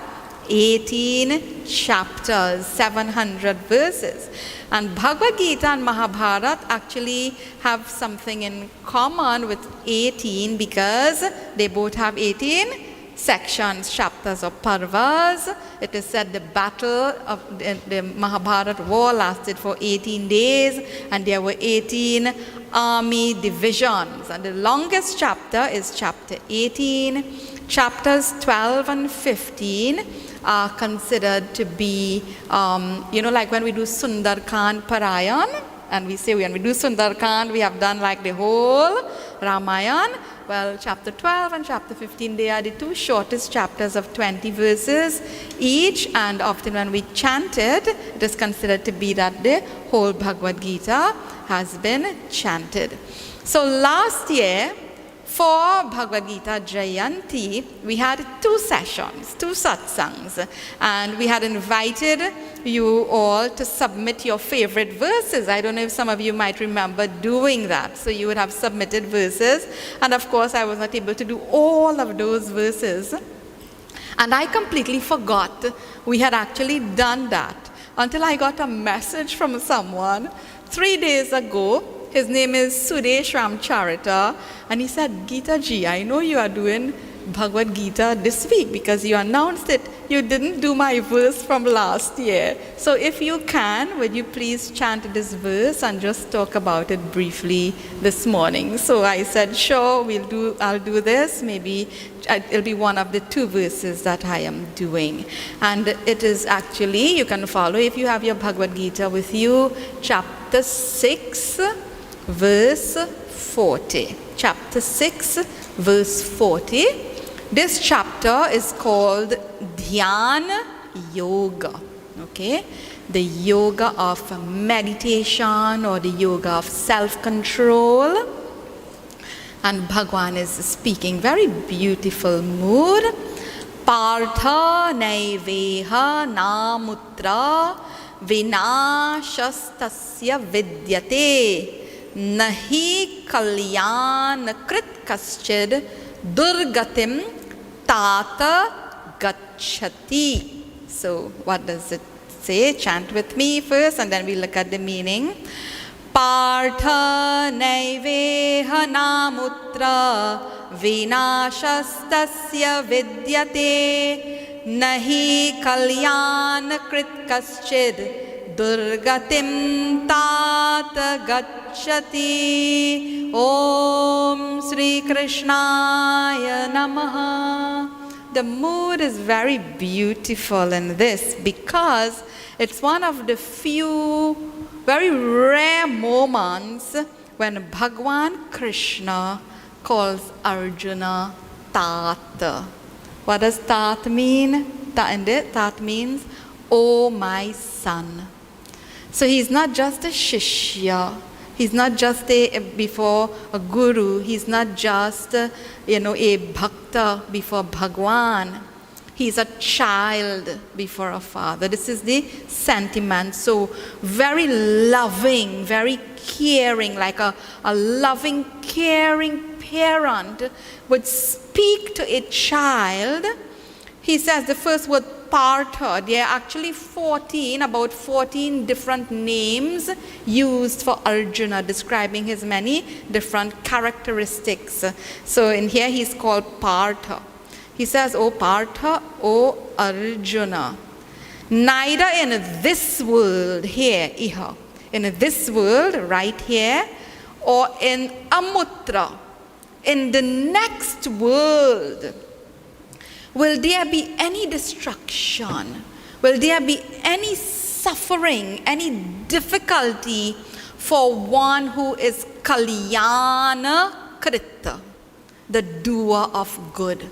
Speaker 1: 18 chapters, 700 verses. And Bhagavad Gita and Mahabharata actually have something in common with 18 because they both have 18 sections, chapters or parvas. It is said the battle of the Mahabharata war lasted for 18 days and there were 18 army divisions. And the longest chapter is chapter 18. Chapters 12 and 15 are considered to be, like when we do Sundarkand Parayan, and we say when we do Sundarkand, we have done like the whole Ramayan. Well, chapter 12 and chapter 15, they are the 2 shortest chapters of 20 verses each, and often when we chant it, it is considered to be that the whole Bhagavad Gita has been chanted. So last year, for Bhagavad Gita Jayanti, we had 2 sessions, 2 satsangs, and we had invited you all to submit your favorite verses. I don't know if some of you might remember doing that. So you would have submitted verses, and of course I was not able to do all of those verses. And I completely forgot we had actually done that until I got a message from someone 3 days ago. His name is Suresh Ramcharita, and he said, Gita ji, I know you are doing Bhagavad Gita this week because you announced it. You didn't do my verse from last year. So if you can, would you please chant this verse and just talk about it briefly this morning? So I said, sure, I'll do this. Maybe it'll be one of the 2 verses that I am doing. And it is actually, you can follow if you have your Bhagavad Gita with you, chapter 6, verse 40. Chapter 6, verse 40. This chapter is called Dhyana Yoga. Okay? The yoga of meditation or the yoga of self-control. And Bhagwan is speaking very beautiful mood. Partha naiveha namutra vinashastasya vidyate nahi kalyan krit kaschid durgatim tata gachati. So what does it say? Chant with me first and then we look at the meaning. Partha naiveha namutra vinashastasya vidyate nahi kalyan krit kaschid Durgatim Tata Gacchati. Om Sri Krishnaya Namaha. The mood is very beautiful in this because it's one of the few very rare moments when Bhagwan Krishna calls Arjuna Tat. What does Tat mean? Tat means, oh my son. So he's not just a Shishya. He's not just before a guru. He's not just a bhakta before Bhagwan. He's a child before a father. This is the sentiment. So very loving, very caring, like a loving, caring parent would speak to a child. He says the first word, Partha. There are actually about 14 different names used for Arjuna, describing his many different characteristics. So in here he's called Partha. He says, O Partha, O Arjuna, neither in this world here, iha, in this world right here, or in Amutra, in the next world, will there be any destruction? Will there be any suffering, any difficulty for one who is Kalyana Krita, the doer of good?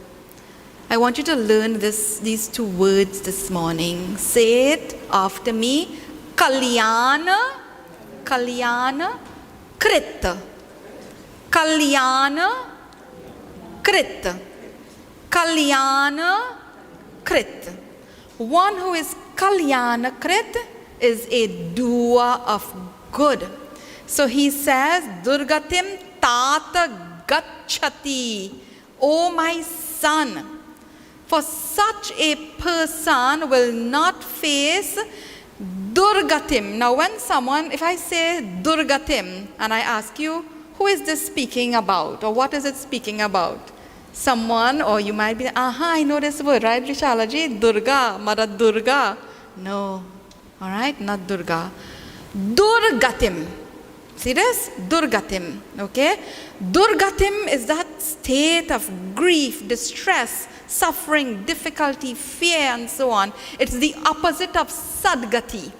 Speaker 1: I want you to learn these two words this morning. Say it after me. Kalyana Krita. Kalyana Krita. Kalyana Krit. One who is Kalyana Krit is a doer of good. So he says, Durgatim Tata Gacchati. O my son, for such a person will not face Durgatim. Now if I say Durgatim and I ask you, who is this speaking about? Or what is it speaking about? Someone, or you might be, I know this word, right, Vishalaji? Durga, Mother Durga. No, all right, not Durga. Durgatim. See this? Durgatim, okay? Durgatim is that state of grief, distress, suffering, difficulty, fear, and so on. It's the opposite of Sadgati.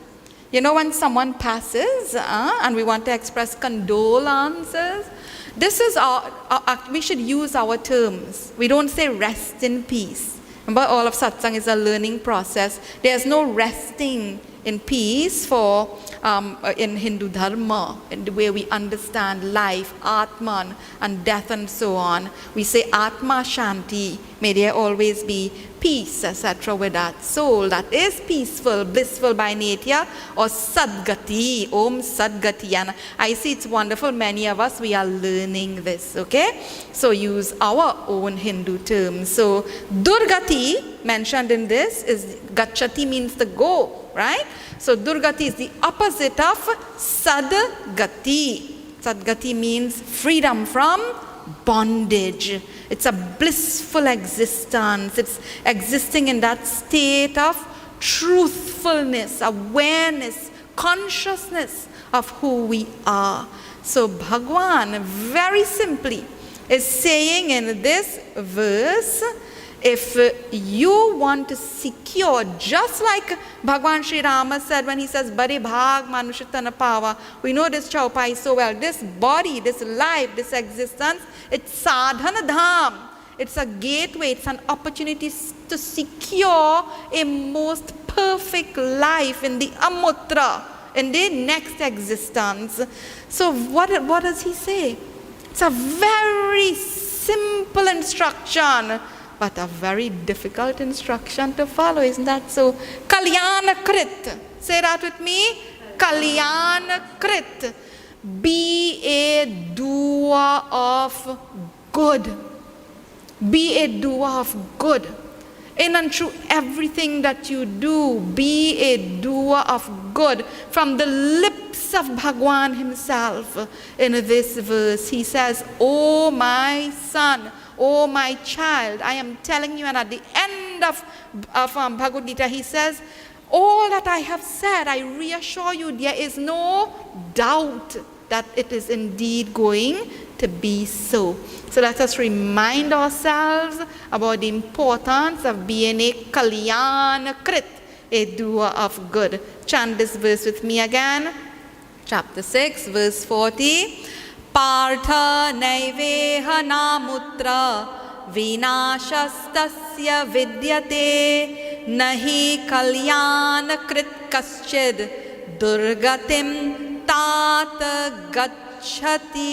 Speaker 1: You know, when someone passes and we want to express condolences, this is we should use our terms. We don't say rest in peace. Remember, all of Satsang is a learning process. There's no resting in peace in Hindu Dharma, in the way we understand life, Atman, and death, and so on. We say Atma Shanti, may there always be peace, etc. with that soul that is peaceful, blissful by nature, or Sadgati, Om Sadgati. And I see it's wonderful, many of us, we are learning this, okay? So use our own Hindu terms. So Durgati, mentioned in this, is Gacchati means the go, right? So Durgati is the opposite of Sadgati. Sadgati means freedom from bondage. It's a blissful existence. It's existing in that state of truthfulness, awareness, consciousness of who we are. So Bhagwan, very simply, is saying in this verse, if you want to secure, just like Bhagwan Sri Rama said when he says, Bari Bhag Manushitana Pava, we know this Chaupai so well, this body, this life, this existence, it's sadhana dham. It's a gateway, it's an opportunity to secure a most perfect life in the Amutra, in the next existence. So what does he say? It's a very simple instruction, but a very difficult instruction to follow, isn't that so? Kalyana Krit. Say that with me. Kalyana Krit. Be a doer of good. Be a doer of good. In and through everything that you do, be a doer of good. From the lips of Bhagwan himself, in this verse, he says, "O my son, oh my child," I am telling you, and at the end of Bhagavad Gita, he says, all that I have said, I reassure you, there is no doubt that it is indeed going to be so. So let us remind ourselves about the importance of being a Kalyan Krit, a doer of good. Chant this verse with me again. Chapter 6, verse 40. Partha naiveha namutra vinashastasya vidyate nahi kalyan krit kaschid durgatim tat gacchati.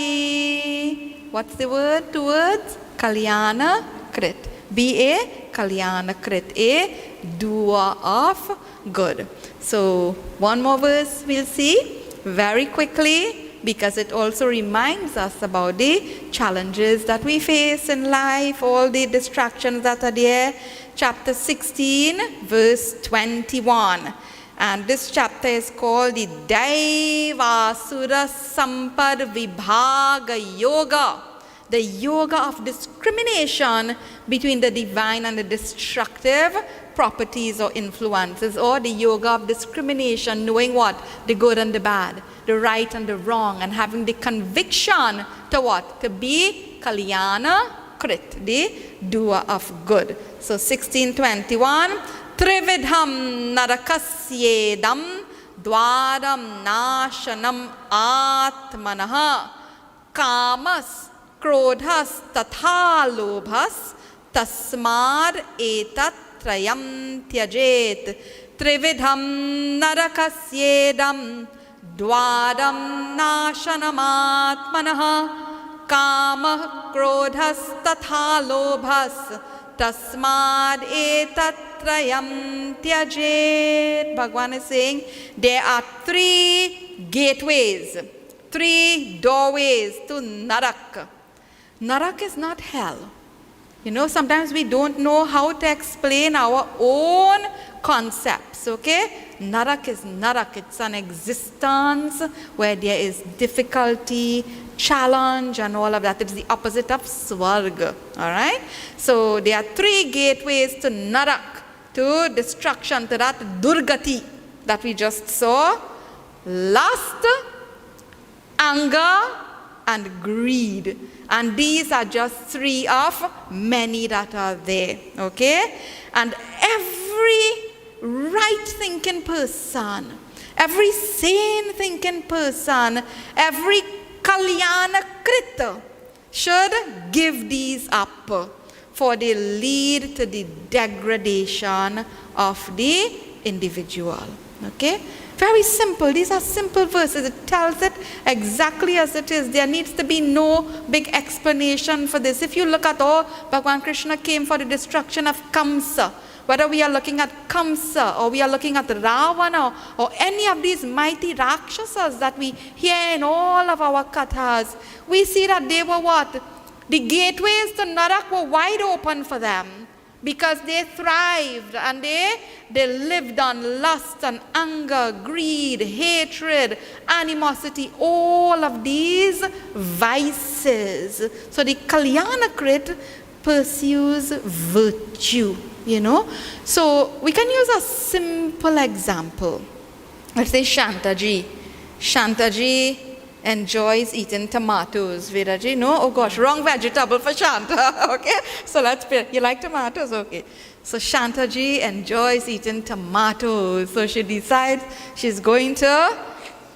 Speaker 1: What's the word? Two words? Kalyana krit. Be a kalyana krit, a doer of good. So one more verse we'll see very quickly, because it also reminds us about the challenges that we face in life, all the distractions that are there. Chapter 16, verse 21. And this chapter is called the Daivasura Sampad Vibhaga Yoga, the yoga of discrimination between the divine and the destructive properties or influences, or the yoga of discrimination, knowing what? The good and the bad, the right and the wrong, and having the conviction to what? To be Kalyana Krit, the doer of good. So 1621, Trividham Narakasyedam Dwaram Nashanam Atmanaha Kamas Krodhas Tatha Lobhas Tasmad Etat Trayam Tyajet Trividham Narakasyedam Dwadam Nashanamatmanaha Kama Krodhas Tatha Lobhas Tasmad Etat Trayam Tyajet. Bhagavan is saying there are three gateways, three doorways to Narak. Narak is not hell. You know, sometimes we don't know how to explain our own concepts, okay? Narak is Narak. It's an existence where there is difficulty, challenge, and all of that. It's the opposite of Swarga, all right? So there are three gateways to Narak, to destruction, to that Durgati that we just saw. Lust, anger, and greed. And these are just three of many that are there, okay? And every right-thinking person, every sane-thinking person, every Kalyana Krita should give these up, for they lead to the degradation of the individual, okay? Very simple. These are simple verses. It tells it exactly as it is. There needs to be no big explanation for this. If you look at all, Bhagavan Krishna came for the destruction of Kamsa. Whether we are looking at Kamsa or we are looking at Ravana or any of these mighty Rakshasas that we hear in all of our kathas, we see that they were what? The gateways to Narak were wide open for them, because they thrived and they lived on lust and anger, greed, hatred, animosity, all of these vices. So the Kalyana Krit pursues virtue, you know. So we can use a simple example. Let's say Shantaji. Shantaji enjoys eating tomatoes. Vedaji, no? Oh gosh, wrong vegetable for Shanta. Okay? So let's pay. You like tomatoes? Okay. So Shantaji enjoys eating tomatoes. So she decides she's going to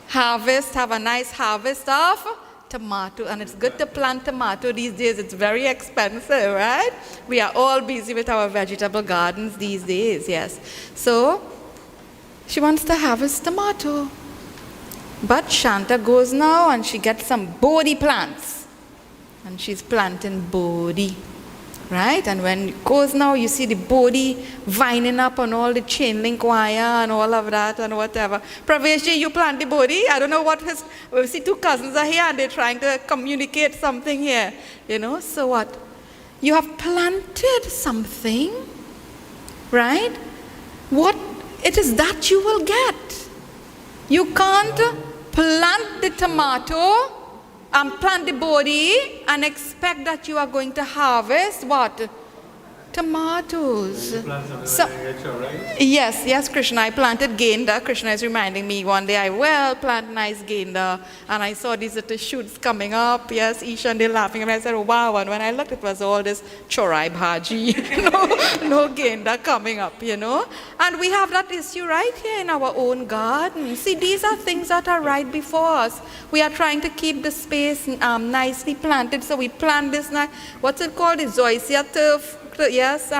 Speaker 1: have a nice harvest of tomato. And it's good to plant tomato these days. It's very expensive, right? We are all busy with our vegetable gardens these days, yes. So she wants to harvest tomato. But Shanta goes now and she gets some Bodhi plants. And she's planting Bodhi, right? And when it goes now, you see the Bodhi vining up on all the chain link wire and all of that and whatever. Praveshji, you plant the Bodhi? I don't know what his... We see two cousins are here and they're trying to communicate something here. You know, so what? You have planted something, right? What it is that you will get. You can't plant the tomato and plant the Bodhi and expect that you are going to harvest what? Tomatoes. So, yes, Krishna. I planted gainda. Krishna is reminding me one day I will plant nice gainda. And I saw these little shoots coming up. Yes, Isha and they laughing. And I said, oh, wow. And when I looked, it was all this chorai bhaji. no gainda coming up, And we have that issue right here in our own garden. See, these are things that are right before us. We are trying to keep the space nicely planted. So we plant this, what's it called? The zoysia turf. Yes,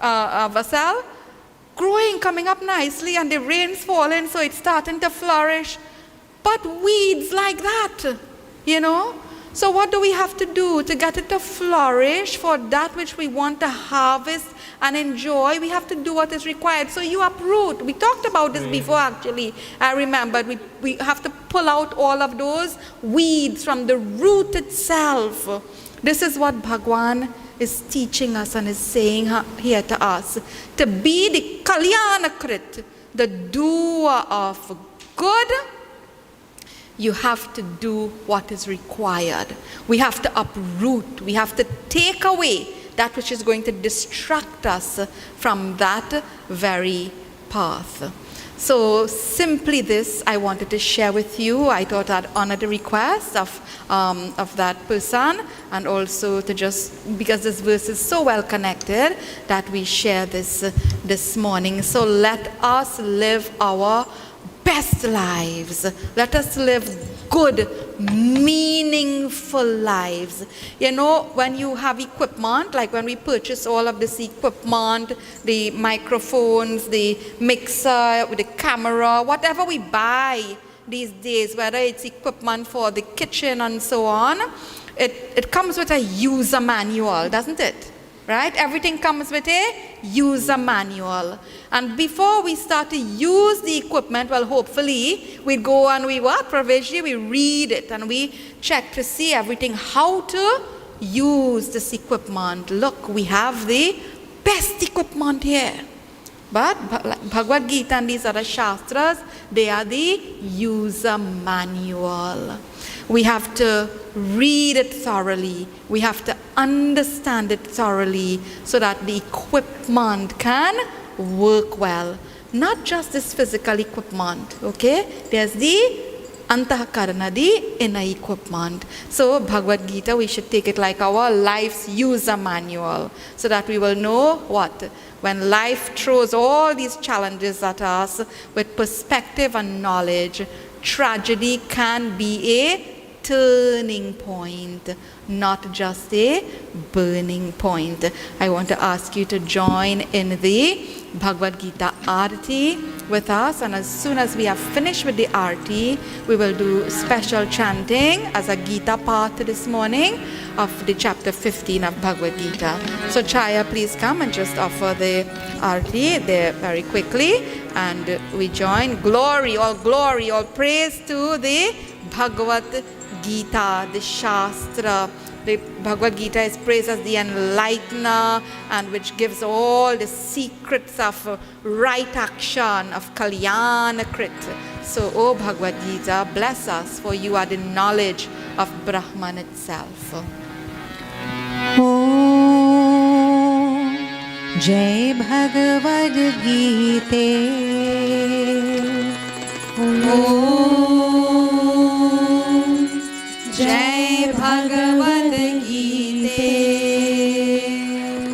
Speaker 1: Vasal, growing, coming up nicely, and the rain's falling, so it's starting to flourish. But weeds like that, So what do we have to do to get it to flourish for that which we want to harvest and enjoy? We have to do what is required. So you uproot. We talked about this before, actually. I remembered. We have to pull out all of those weeds from the root itself. This is what Bhagwan is teaching us and is saying here to us. To be the Kalyanakrit, the doer of good, you have to do what is required. We have to uproot. We have to take away that which is going to distract us from that very path. So simply this I wanted to share with you. I thought I'd honor the request of that person, and also to just, because this verse is so well connected, that we share this morning. So let us live our best lives. Let us live good, meaningful lives. When you have equipment, like when we purchase all of this equipment, the microphones, the mixer, the camera, whatever we buy these days, whether it's equipment for the kitchen and so on, it comes with a user manual, doesn't it? Right? Everything comes with a user manual. And before we start to use the equipment, well, hopefully, we go and provisionally, we read it and we check to see everything, how to use this equipment. Look, we have the best equipment here. But Bhagavad-Gita and these other Shastras, they are the user manual. We have to read it thoroughly. We have to understand it thoroughly so that the equipment can work well. Not just this physical equipment, okay? There's the Antahakarana, the inner equipment. So Bhagavad-Gita, we should take it like our life's user manual, so that we will know what? When life throws all these challenges at us with perspective and knowledge, tragedy can be a turning point, not just a burning point. I want to ask you to join in the Bhagavad-Gita Arati with us, and as soon as we have finished with the Arati, we will do special chanting as a Gita part this morning of the chapter 15 of Bhagavad-Gita. So Chaya, please come and just offer the Arati there very quickly, and we join. Glory, all praise to the Bhagavad-Gita, the Shastra. The Bhagavad-Gita is praised as the enlightener, and which gives all the secrets of right action, of Kalyanakrit. So, O Bhagavad-Gita, bless us, for you are the knowledge of Brahman itself.
Speaker 3: Om Jai Bhagavad Gita.
Speaker 2: Om Jai Bhagavad Gita.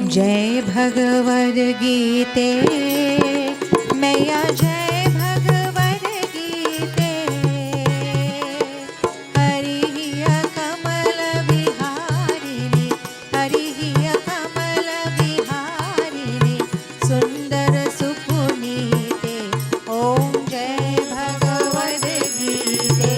Speaker 3: Jai Bhagavad Gita. Maya Jai Bhagavad Gita. Hariya Kamala Viharini. Hariya Kamala Viharini. Sundara Supunite. Om Jai Bhagavad Gita.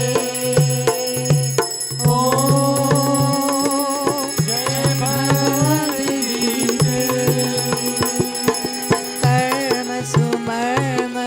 Speaker 3: Karma Sumarma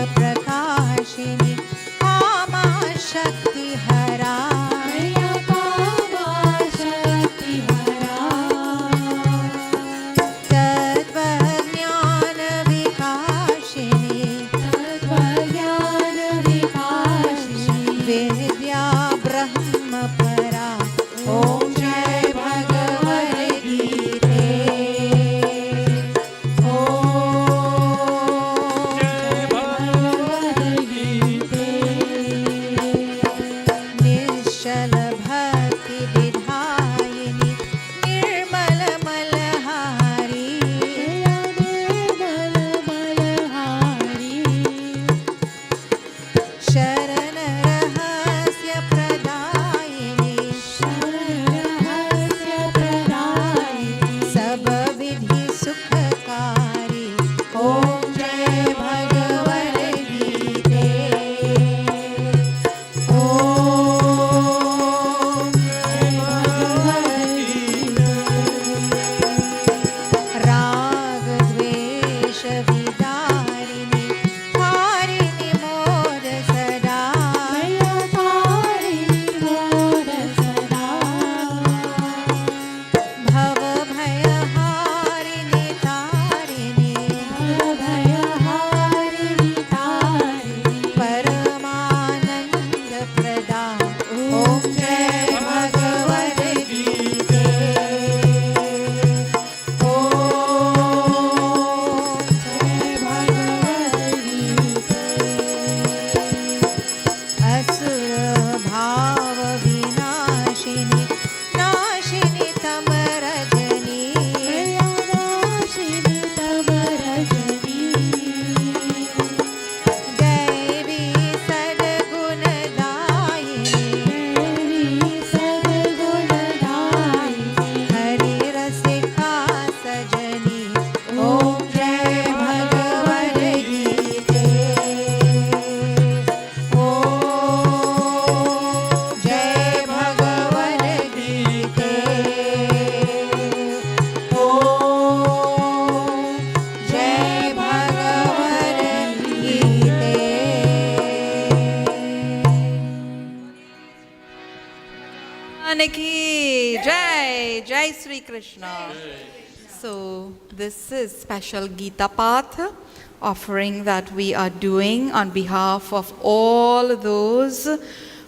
Speaker 1: Shri Krishna. So this is special Gita Path offering that we are doing on behalf of all those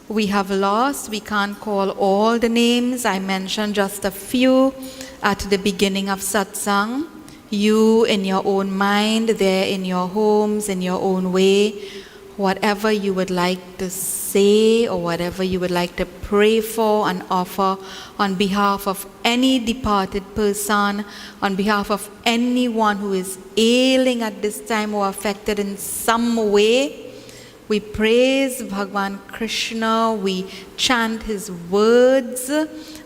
Speaker 1: we have lost. We can't call all the names. I mentioned just a few at the beginning of Satsang. You in your own mind, there in your homes, in your own way, whatever you would like to say or whatever you would like to pray for and offer on behalf of any departed person, on behalf of anyone who is ailing at this time or affected in some way. We praise Bhagavan Krishna, we chant his words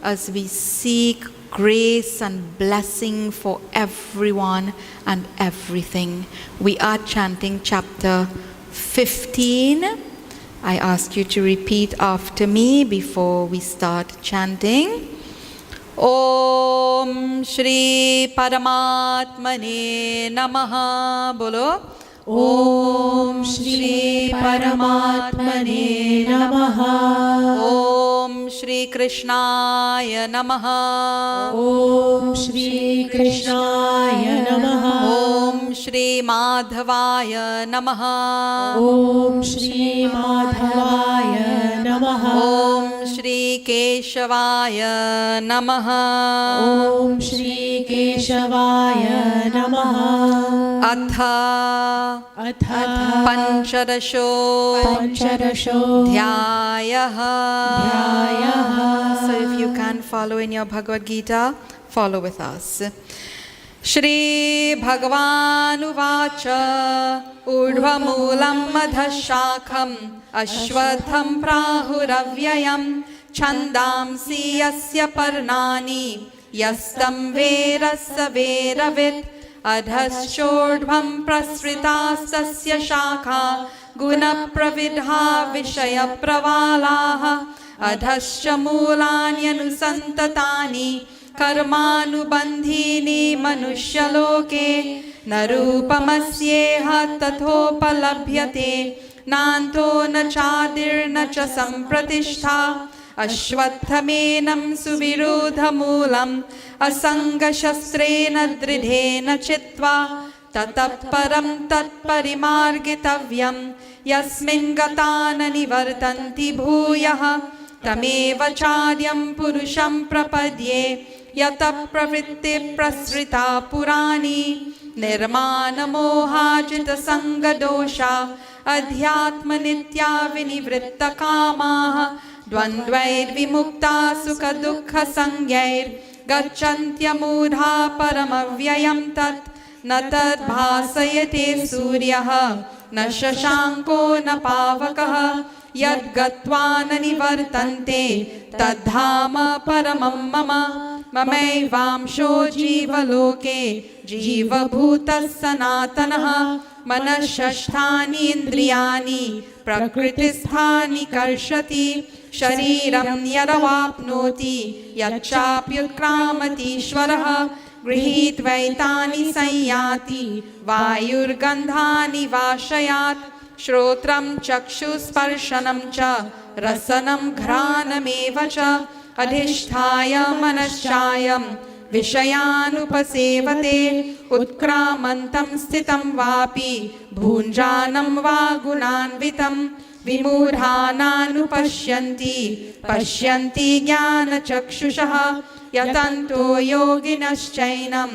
Speaker 1: as we seek grace and blessing for everyone and everything. We are chanting chapter 15. I ask you to repeat after me before we start chanting. Om Shri Paramatmane Namaha. Bolo.
Speaker 2: Om Shri Paramatmane Namaha.
Speaker 1: Om Shri Krishnaya Namaha.
Speaker 2: Om Shri Krishnaya Namaha.
Speaker 1: Om Shri Madhavaya Namaha.
Speaker 2: Om Shri Madhavaya Namaha.
Speaker 1: Om Shri Keshavaya Namaha.
Speaker 2: Om Shri Keshavaya Namaha.
Speaker 1: Atha Pancharasho Dhyayaha. So if you can follow in your Bhagavad Gita, follow with us. Shri Bhagavan Uvacha Urdhvamulam Madhashakham Ashwatham Prahuravyayam Chandamsi Yasya Parnani Yastam Verasa Veravit Adhaschordhvam Prasritastasya Shakha Guna Pravidha Vishaya Pravalaha Adhascha Mulanyanu Karmanubandhini Manushaloke Narupamasyeha Tathopalabhyate Nanto na chadir na cha sampratishta Ashwathamenam suvirodhamulam Asanga shastrena dridhena chitva Tataparam tatparimargitavyam Yasmin gatana nivartanti bhuyaha Tameva charyam purusham prapadye Yata pravritti prasrita purani Nirmana mohajita sangadosha Adhyatma nitya vinivritta kamaha Dvandvair vimukta sukha dukha sangyair Gacchantya mudha paramavyayam tat Natad bhasayate suryaha Na shashanko na pavakaha Yad gatva na nivartante Tadhama paramam mama Mamaivaamsho jiva loke Jiva bhuta sanatanaha Manashashthani indriyani Prakritisthani karshati Shariram yaravapnoti Yachapyutkramati shvaraha Grihitvaitani sanyati Vayurgandhani vashayat Shrotram chakshusparshanam cha Rasanam ghranameva cha Adhishthaya manaschayam Vishayanupasevate Utkramantam stitam vapi Bhunjanam va gunanvitam Vimudhananupashyanti Pashyanti jnana chakshushaha Yatanto yoginaschainam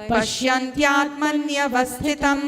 Speaker 1: Pashyantyatmanyavasthitam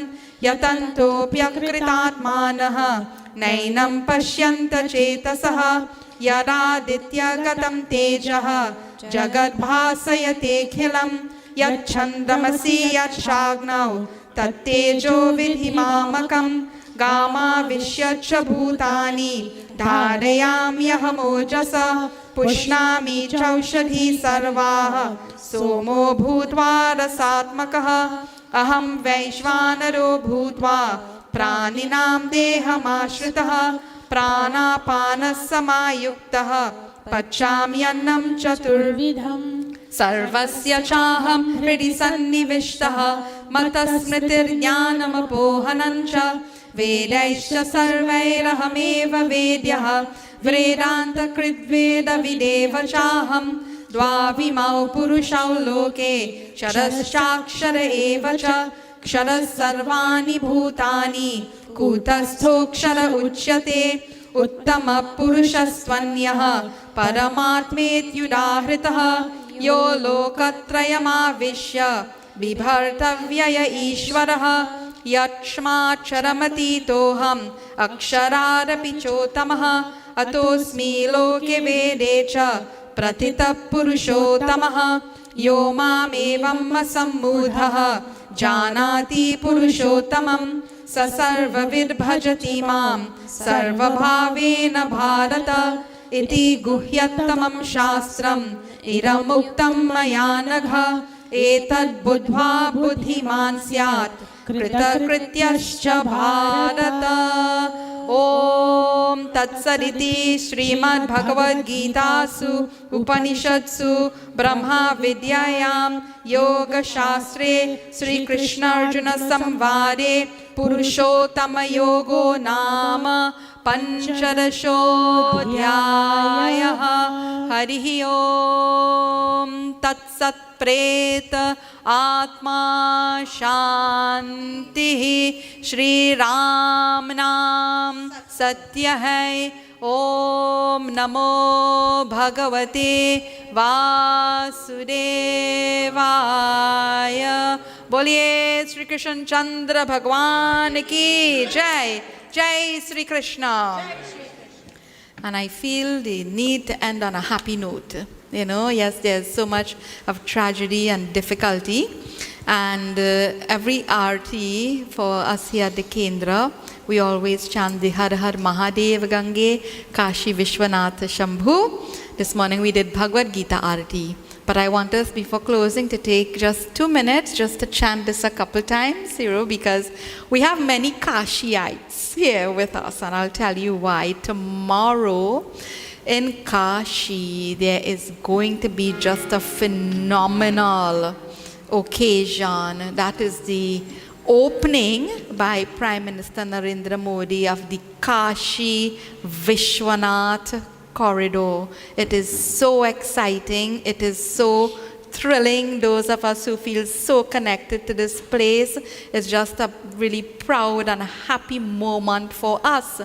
Speaker 1: Yatanto pyakritatmanaha Nainam pashyanta chetasaha Yaraditya gatam tejaha Jagadbhasayate khilam Yachandamasi yachagnau Tattejo vidhimamakam Gama vishyacha bhutani Dharayamyahamojasa Pushnami chaushadhi sarvaha Somo bhutva rasatmakaha Aham Vaishvanaro bhutva Praninam dehamashritaha Pranapanassamayuktaha Pachamyannam chaturvidham Sarvasya chaham hridi sannivishtaha Matasmritir jnanamapohanancha Vedaischa sarvairahameva vedyaha Vedanta kridveda videva chaham द्वाविमौ पुरुषौ लोके क्षरश्चाक्षर एव च क्षरः सर्वाणि भूतानि कूटस्थोऽक्षर उच्यते उत्तमपुरुषस्त्वन्यः परमात्मेत्युदाहृतः यो लोकत्रयमाविश्य बिभर्तव्यय ईश्वरः यक्ष्माक्षरमतीतोऽहम् अक्षरारपि चोत्तमः अतोऽस्मि लोके वेदे च प्रथितः पुरुषोत्तमः यो मामेवम् असम्मूढः जानाति पुरुषोत्तमं स सर्वविद्भजति मां सर्वभावेन भारत इति गुह्यतमं शास्त्रम् इदमुक्तं मया नघ एतद्बुद्ध्वा बुद्धिमान् स्यात् कृतकृत्यश्च भारत। ॐ तत्सदिति श्रीमद्भगवद्गीतासु उपनिषत्सु ब्रह्मविद्यायां योगशास्त्रे श्रीकृष्णार्जुनसंवादे पुरुषोत्तमयोगो नाम पञ्चदशोऽध्यायः। हरिः ॐ तत्सत् प्रेत आत्मा शान्तिः। श्री राम नाम सत्य है। ओम नमो भगवते वासुदेवाय। बोलिए श्री कृष्ण चंद्र भगवान की जय। जय Shri Krishna. And I feel the need to end on a happy note. You know, yes, there's so much of tragedy and difficulty. And every arti for us here at the Kendra, we always chant the Har Har Mahadev Gange, Kashi Vishwanath Shambhu. This morning we did Bhagavad-Gita arti. But I want us, before closing, to take just 2 minutes just to chant this a couple times, because we have many Kashiites here with us, and I'll tell you why. Tomorrow in Kashi, there is going to be just a phenomenal occasion. That is the opening by Prime Minister Narendra Modi of the Kashi Vishwanath corridor. It is so exciting. It is so thrilling. Those of us who feel so connected to this place, it's just a really proud and happy moment for us.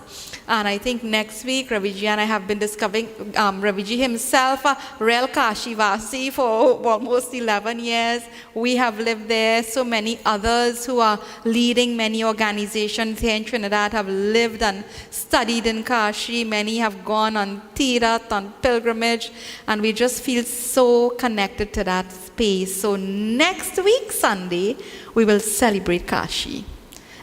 Speaker 1: And I think next week, Raviji and I have been discovering, Raviji himself, a real Kashi Vasi for almost 11 years. We have lived there. So many others who are leading many organizations here in Trinidad have lived and studied in Kashi. Many have gone on Tirath, on pilgrimage, and we just feel so connected to that space. So next week, Sunday, we will celebrate Kashi.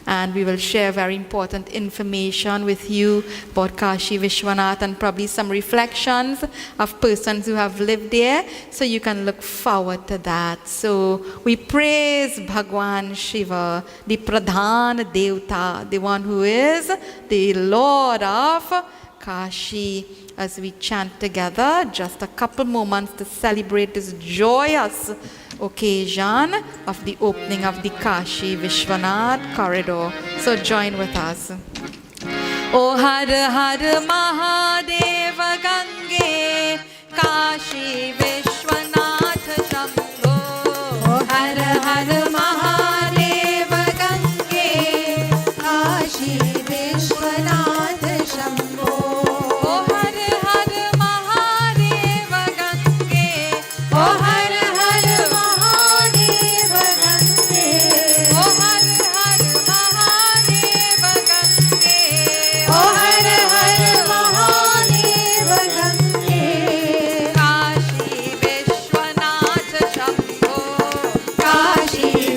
Speaker 1: And we will share very important information with you about Kashi Vishwanath and probably some reflections of persons who have lived there. So you can look forward to that. So we praise Bhagwan Shiva, the Pradhan Devta, the one who is the Lord of Kashi, as we chant together just a couple moments to celebrate this joyous occasion of the opening of the Kashi Vishwanath corridor. So join with us. O Har Har Mahadeva Gange, Kashi Vishwanath Shambho. O Har Har Mahadeva Gange, Kashi Vishwanath Shambho. Kashi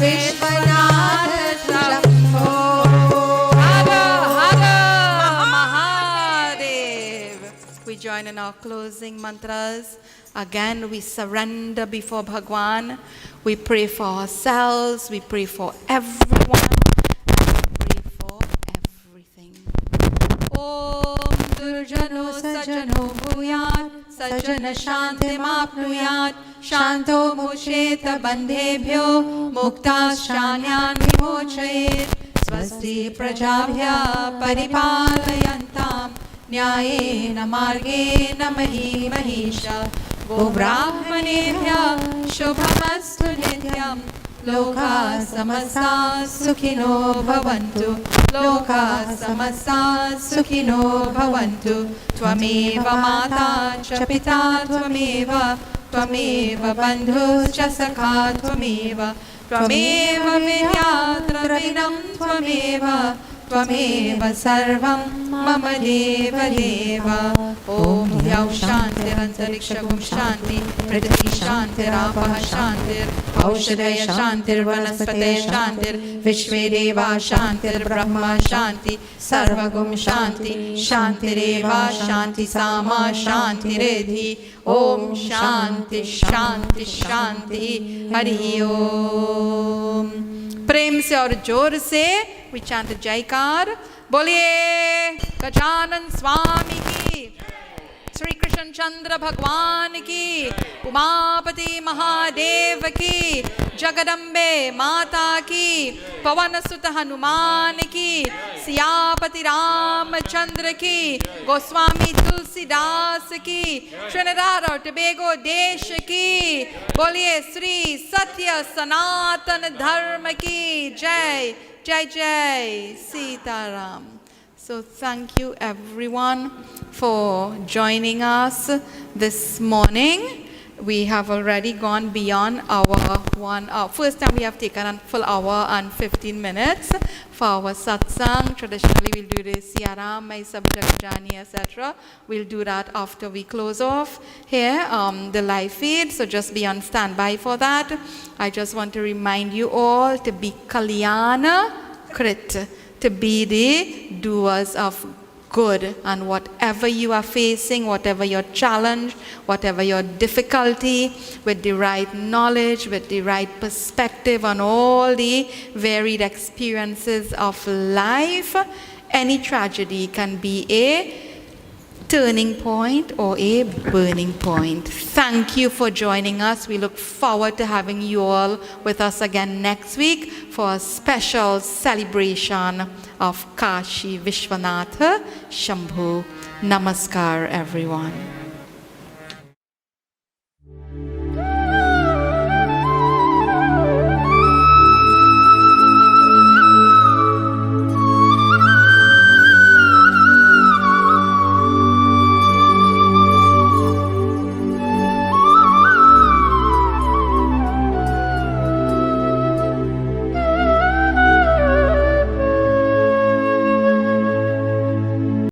Speaker 3: Vishwanath Shambho.
Speaker 1: Har Har Mahadev. We join in our closing mantras. Again, we surrender before Bhagwan. We pray for ourselves. We pray for everyone. And we pray for everything. Om Durjano Sajano Bhuyat Sajana Shanti Mapnuyat Shanto Musheta Bandhebhyo Mukta Shanyan Vimochayet Swasti Prajabhya Paripalayantam Nyayena Margena Mahi Mahisha Go Brahmanebhya Shubhamastu Nityam Loka Samasta Sukhino Bhavantu Loka Samasta Sukhino Bhavantu Tvameva Mata Cha Pita Tvameva Tvameva Bandhu Cha Sakha Tvameva Tvameva Vidyatra Vinam Tvameva Tvameva Sarvam Mama Deva Deva Om Dhyav Shantir Antarikshagum Shanti Prithvi Shantir Apaha Shantir Aushadaya Shantir Vanaspataya Shantir Vishve Deva Shantir Brahma Shanti Sarvagum Shanti Shantireva Shanti Sama Shanti Redhi Om Shanti Shanti Shanti Hari Om. प्रेम से और जोर से we chant जयकार बोलिए गजानन स्वामी की श्री कृष्ण चंद्र भगवान की उमापति महादेव की जगदम्बे माता की पवन सुत हनुमान की सियापति रामचंद्र की गोस्वामी तुलसीदास की ट्रिनिडाद और टबेगो देश की बोलिए श्री सत्य सनातन धर्म की जय जय जय Sitaram. So thank you everyone for joining us this morning. We have already gone beyond our 1 hour. First time we have taken a full hour and 15 minutes for our satsang. Traditionally we'll do the Siaram, my subject, Jani, etc. We'll do that after we close off here, the live feed. So just be on standby for that. I just want to remind you all to be Kalyana Krit, to be the doers of good, and whatever you are facing, whatever your challenge, whatever your difficulty, with the right knowledge, with the right perspective on all the varied experiences of life, any tragedy can be a turning point or a burning point. Thank you for joining us. We look forward to having you all with us again next week for a special celebration of Kashi Vishwanath Shambhu. Namaskar, everyone.